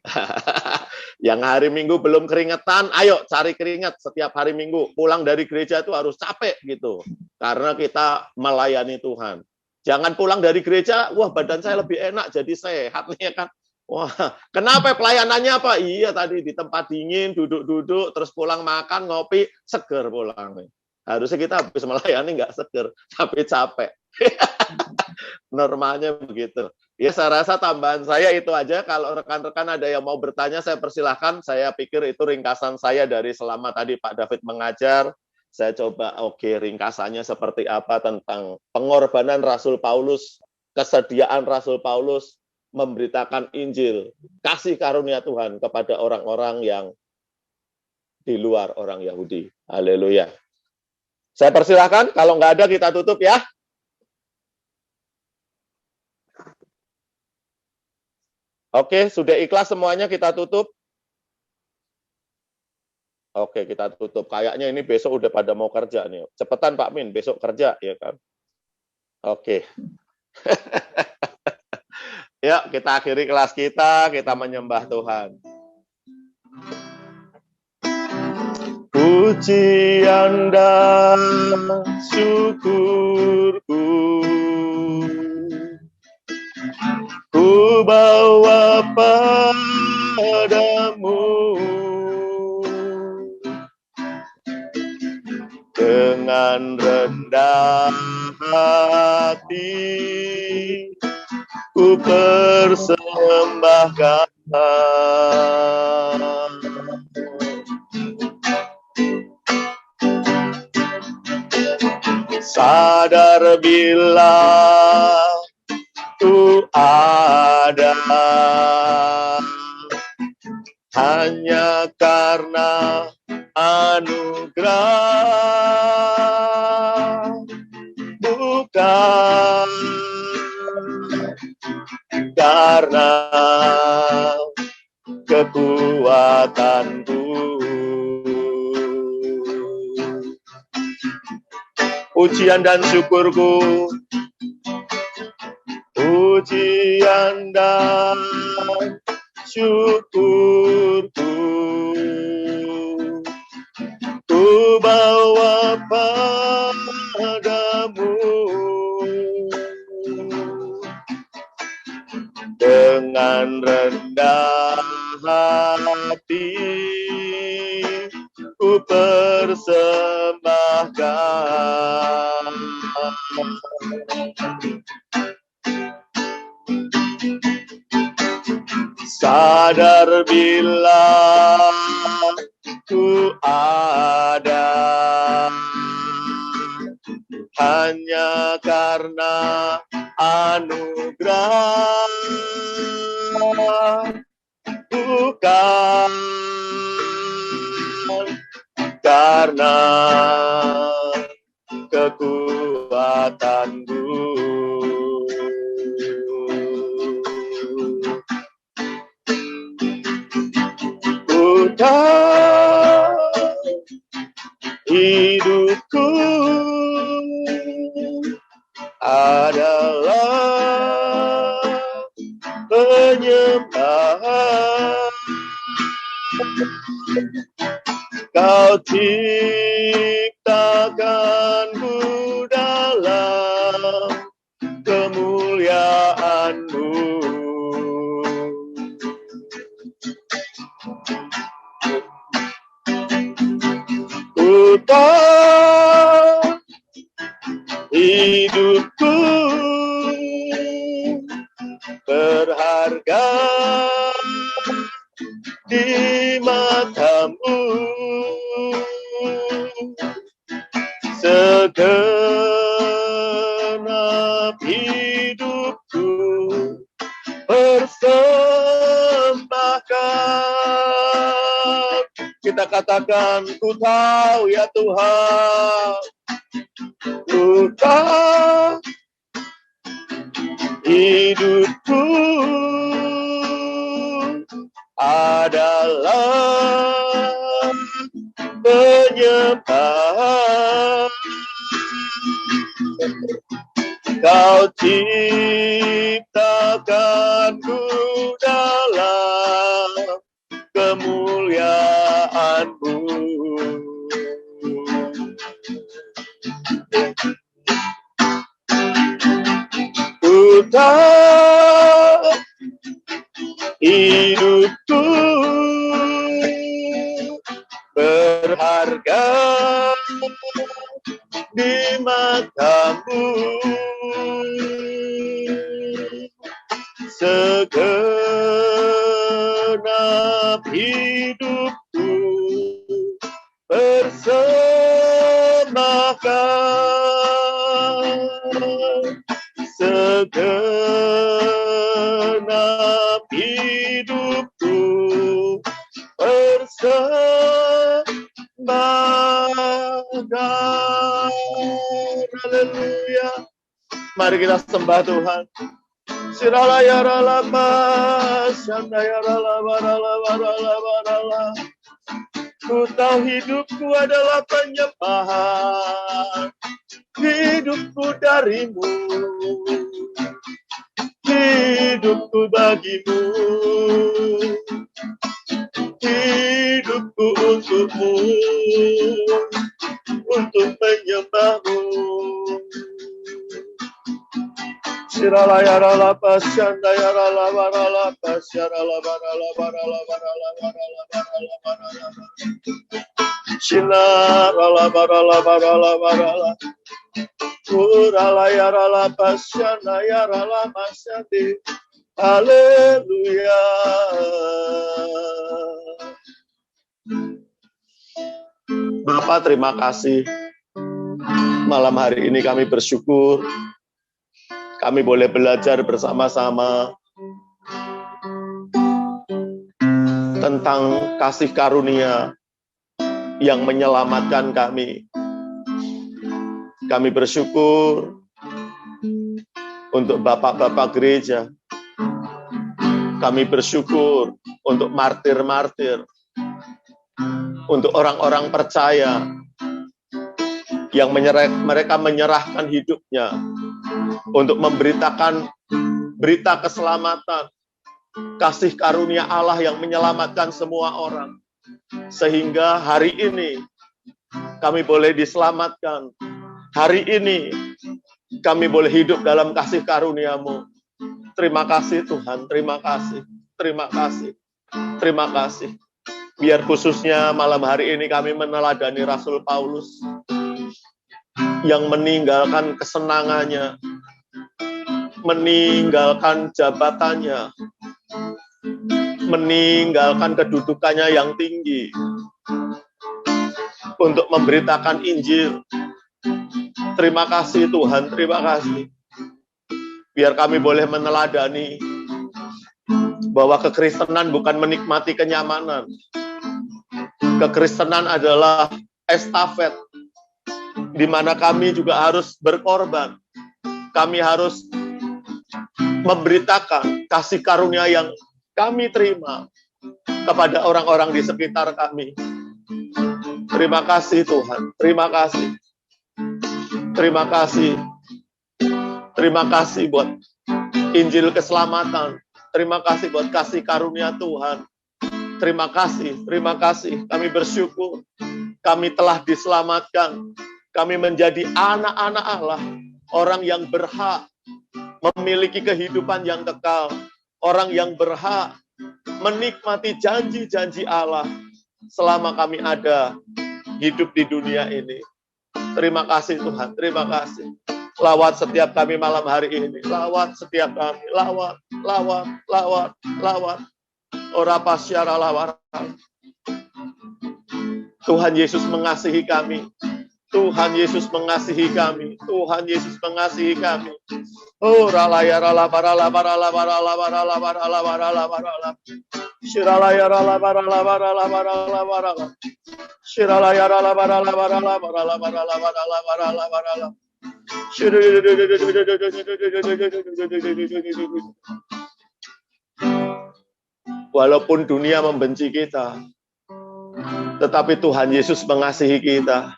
Yang hari Minggu belum keringetan, ayo cari keringat setiap hari Minggu. Pulang dari gereja itu harus capek gitu. Karena kita melayani Tuhan. Jangan pulang dari gereja, wah badan saya lebih enak, jadi sehat nih ya kan. Wah, kenapa pelayanannya apa? Iya tadi di tempat dingin, duduk-duduk, terus pulang makan, ngopi, seger pulang. Harusnya kita habis melayani nggak seger, tapi capek. Normalnya begitu. Ya saya rasa tambahan saya itu aja. Kalau rekan-rekan ada yang mau bertanya, saya persilahkan. Saya pikir itu ringkasan saya dari selama tadi Pak David mengajar. Saya coba, ringkasannya seperti apa tentang pengorbanan Rasul Paulus, kesediaan Rasul Paulus memberitakan Injil, kasih karunia Tuhan kepada orang-orang yang di luar orang Yahudi. Haleluya. Saya persilahkan, kalau nggak ada kita tutup ya. Oke, sudah ikhlas semuanya, kita tutup. Oke, kita tutup. Kayaknya ini besok udah pada mau kerja nih. Cepetan Pak Min, besok kerja ya kan. Oke. Yuk, kita akhiri kelas kita menyembah Tuhan. Pujian dan syukurku ku bawa padamu dengan rendah hati, ku persembahkan sadar bila ku ada hanya karena anugerah, bukan karena kekuatanku. Pujian dan syukurku, pujian dan syukurku ku bawa padamu dengan rendah hati, ku persembahkan sadar bila ku ada hanya karena anugerah, bukan karena kekuatanku. Bukan hidupku adalah penyembahan. Kau ciptakanku dalam kemuliaan-Mu. Bukan hidupku berharga di mata-Mu, segenap hidupku persembahkan. Kita katakan, ku tahu ya Tuhan, ku tahu hidupku adalah penyembahan. Kau ciptakanku dalam kemuliaan-Mu. Ku tahu hidupku berharga di matamu. Segenap hidupku persembahkan, segenap hidupku persembahkan. Haleluya. Mari kita sembah Tuhan. Siralaya ralama, sandaya ralama, ralama. Ku tahu hidupku adalah penyembahan, hidupku darimu, hidupku bagimu, hidupku untukmu, untuk menyembahmu. Siralaya ralapa, sandaya ralama, ralapa, siralama, ralama, ralama, ralama, ralama, ralama, ralama. Shina ralama, ralama, ralama, ralama. Uralaya ralapa, sandaya ralama, sandi. Haleluya. Bapak, terima kasih. Malam hari ini kami bersyukur kami boleh belajar bersama-sama tentang kasih karunia yang menyelamatkan kami. Kami bersyukur untuk bapak-bapak gereja. Kami bersyukur untuk martir-martir, untuk orang-orang percaya yang mereka menyerahkan hidupnya untuk memberitakan berita keselamatan, kasih karunia Allah yang menyelamatkan semua orang. Sehingga hari ini kami boleh diselamatkan. Hari ini kami boleh hidup dalam kasih karunia-Mu. Terima kasih Tuhan, terima kasih, terima kasih, terima kasih. Biar khususnya malam hari ini kami meneladani Rasul Paulus yang meninggalkan kesenangannya, meninggalkan jabatannya, meninggalkan kedudukannya yang tinggi untuk memberitakan Injil. Terima kasih Tuhan, terima kasih. Biar kami boleh meneladani bahwa kekristenan bukan menikmati kenyamanan. Kekristenan adalah estafet, di mana kami juga harus berkorban. Kami harus memberitakan kasih karunia yang kami terima kepada orang-orang di sekitar kami. Terima kasih Tuhan, terima kasih. Terima kasih. Terima kasih buat Injil keselamatan. Terima kasih buat kasih karunia Tuhan. Terima kasih, terima kasih. Kami bersyukur. Kami telah diselamatkan. Kami menjadi anak-anak Allah. Orang yang berhak memiliki kehidupan yang kekal. Orang yang berhak menikmati janji-janji Allah selama kami ada hidup di dunia ini. Terima kasih Tuhan, terima kasih. Lawat setiap kami malam hari ini. Lawat setiap kami. Lawat, lawat, lawat, lawat. Ora pasyara lawat. Tuhan Yesus mengasihi kami. Tuhan Yesus mengasihi kami. Tuhan Yesus mengasihi kami. Oh, ralaya rala barala barala barala barala barala barala barala. Shiralaya rala barala barala barala barala. Shiralaya rala barala barala barala barala barala barala barala. Walaupun dunia membenci kita, tetapi Tuhan Yesus mengasihi kita.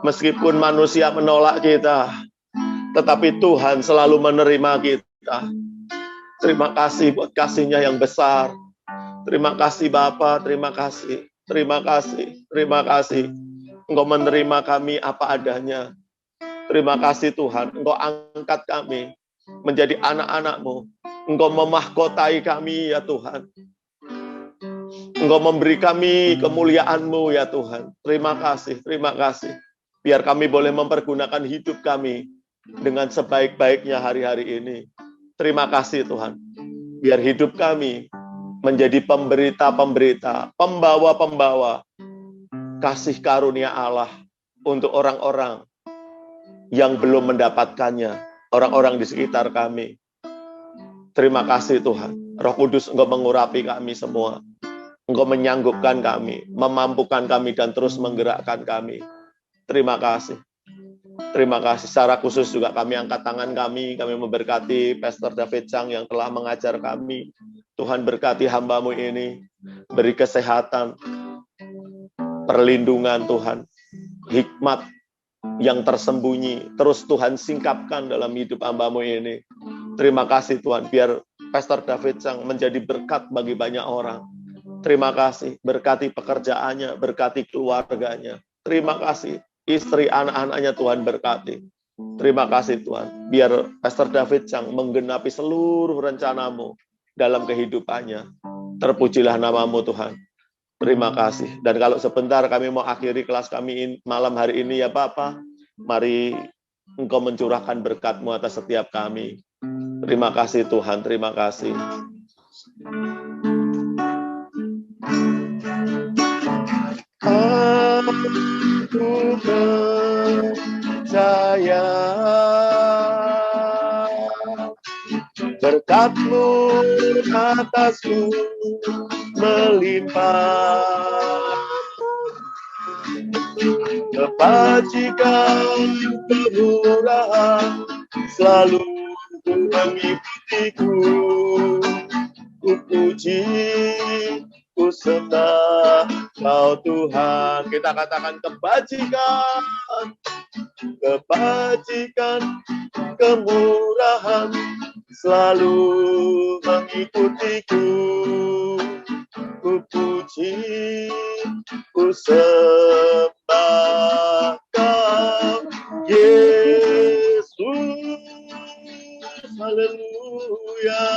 Meskipun manusia menolak kita, tetapi Tuhan selalu menerima kita. Terima kasih buat kasih-Nya yang besar. Terima kasih Bapa, terima kasih. Terima kasih, terima kasih. Engkau menerima kami apa adanya. Terima kasih Tuhan, Engkau angkat kami menjadi anak-anak-Mu. Engkau memahkotai kami ya Tuhan. Engkau memberi kami kemuliaan-Mu ya Tuhan. Terima kasih, terima kasih. Biar kami boleh mempergunakan hidup kami dengan sebaik-baiknya hari-hari ini. Terima kasih Tuhan. Biar hidup kami menjadi pemberita-pemberita, pembawa-pembawa kasih karunia Allah untuk orang-orang yang belum mendapatkannya, orang-orang di sekitar kami. Terima kasih Tuhan. Roh Kudus, Engkau mengurapi kami semua. Engkau menyanggupkan kami, memampukan kami, dan terus menggerakkan kami. Terima kasih. Terima kasih. Secara khusus juga kami angkat tangan kami memberkati Pastor David Chang yang telah mengajar kami. Tuhan berkati hamba-Mu ini, beri kesehatan, perlindungan Tuhan, hikmat yang tersembunyi, terus Tuhan singkapkan dalam hidup hamba-Mu ini. Terima kasih Tuhan, biar Pastor David Chang menjadi berkat bagi banyak orang. Terima kasih, berkati pekerjaannya, berkati keluarganya. Terima kasih, istri anak-anaknya Tuhan berkati. Terima kasih Tuhan, biar Pastor David Chang menggenapi seluruh rencana-Mu dalam kehidupannya. Terpujilah nama-Mu Tuhan. Terima kasih. Dan kalau sebentar kami mau akhiri kelas kami malam hari ini ya Bapa, mari Engkau mencurahkan berkat-Mu atas setiap kami. Terima kasih Tuhan, terima kasih. Aku percaya berkat-Mu atasku melimpah, kebajikan kemurahan selalu mengikutiku. Ku puji, ku sembah Kau Tuhan. Kita katakan kebajikan, kebajikan, kemurahan selalu mengikutiku. Ku puji, ku sembah Kau Yesus. Haleluya.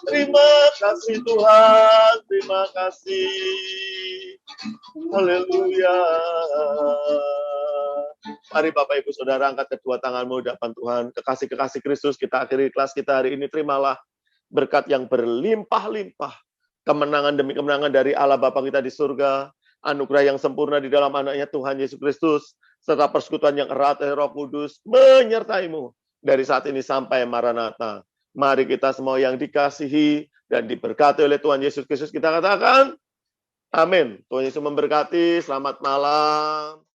Terima kasih Tuhan, terima kasih. Haleluya. Mari Bapak Ibu Saudara angkat kedua tanganmu di hadapan Tuhan. Kekasih-kekasih Kristus, kita akhiri kelas kita hari ini. Terimalah berkat yang berlimpah-limpah. Kemenangan demi kemenangan dari Allah Bapa kita di surga. Anugerah yang sempurna di dalam anaknya Tuhan Yesus Kristus. Serta persekutuan yang erat dari Roh Kudus menyertai-Mu dari saat ini sampai Maranatha. Mari kita semua yang dikasihi dan diberkati oleh Tuhan Yesus Kristus, kita katakan amin. Tuhan Yesus memberkati. Selamat malam.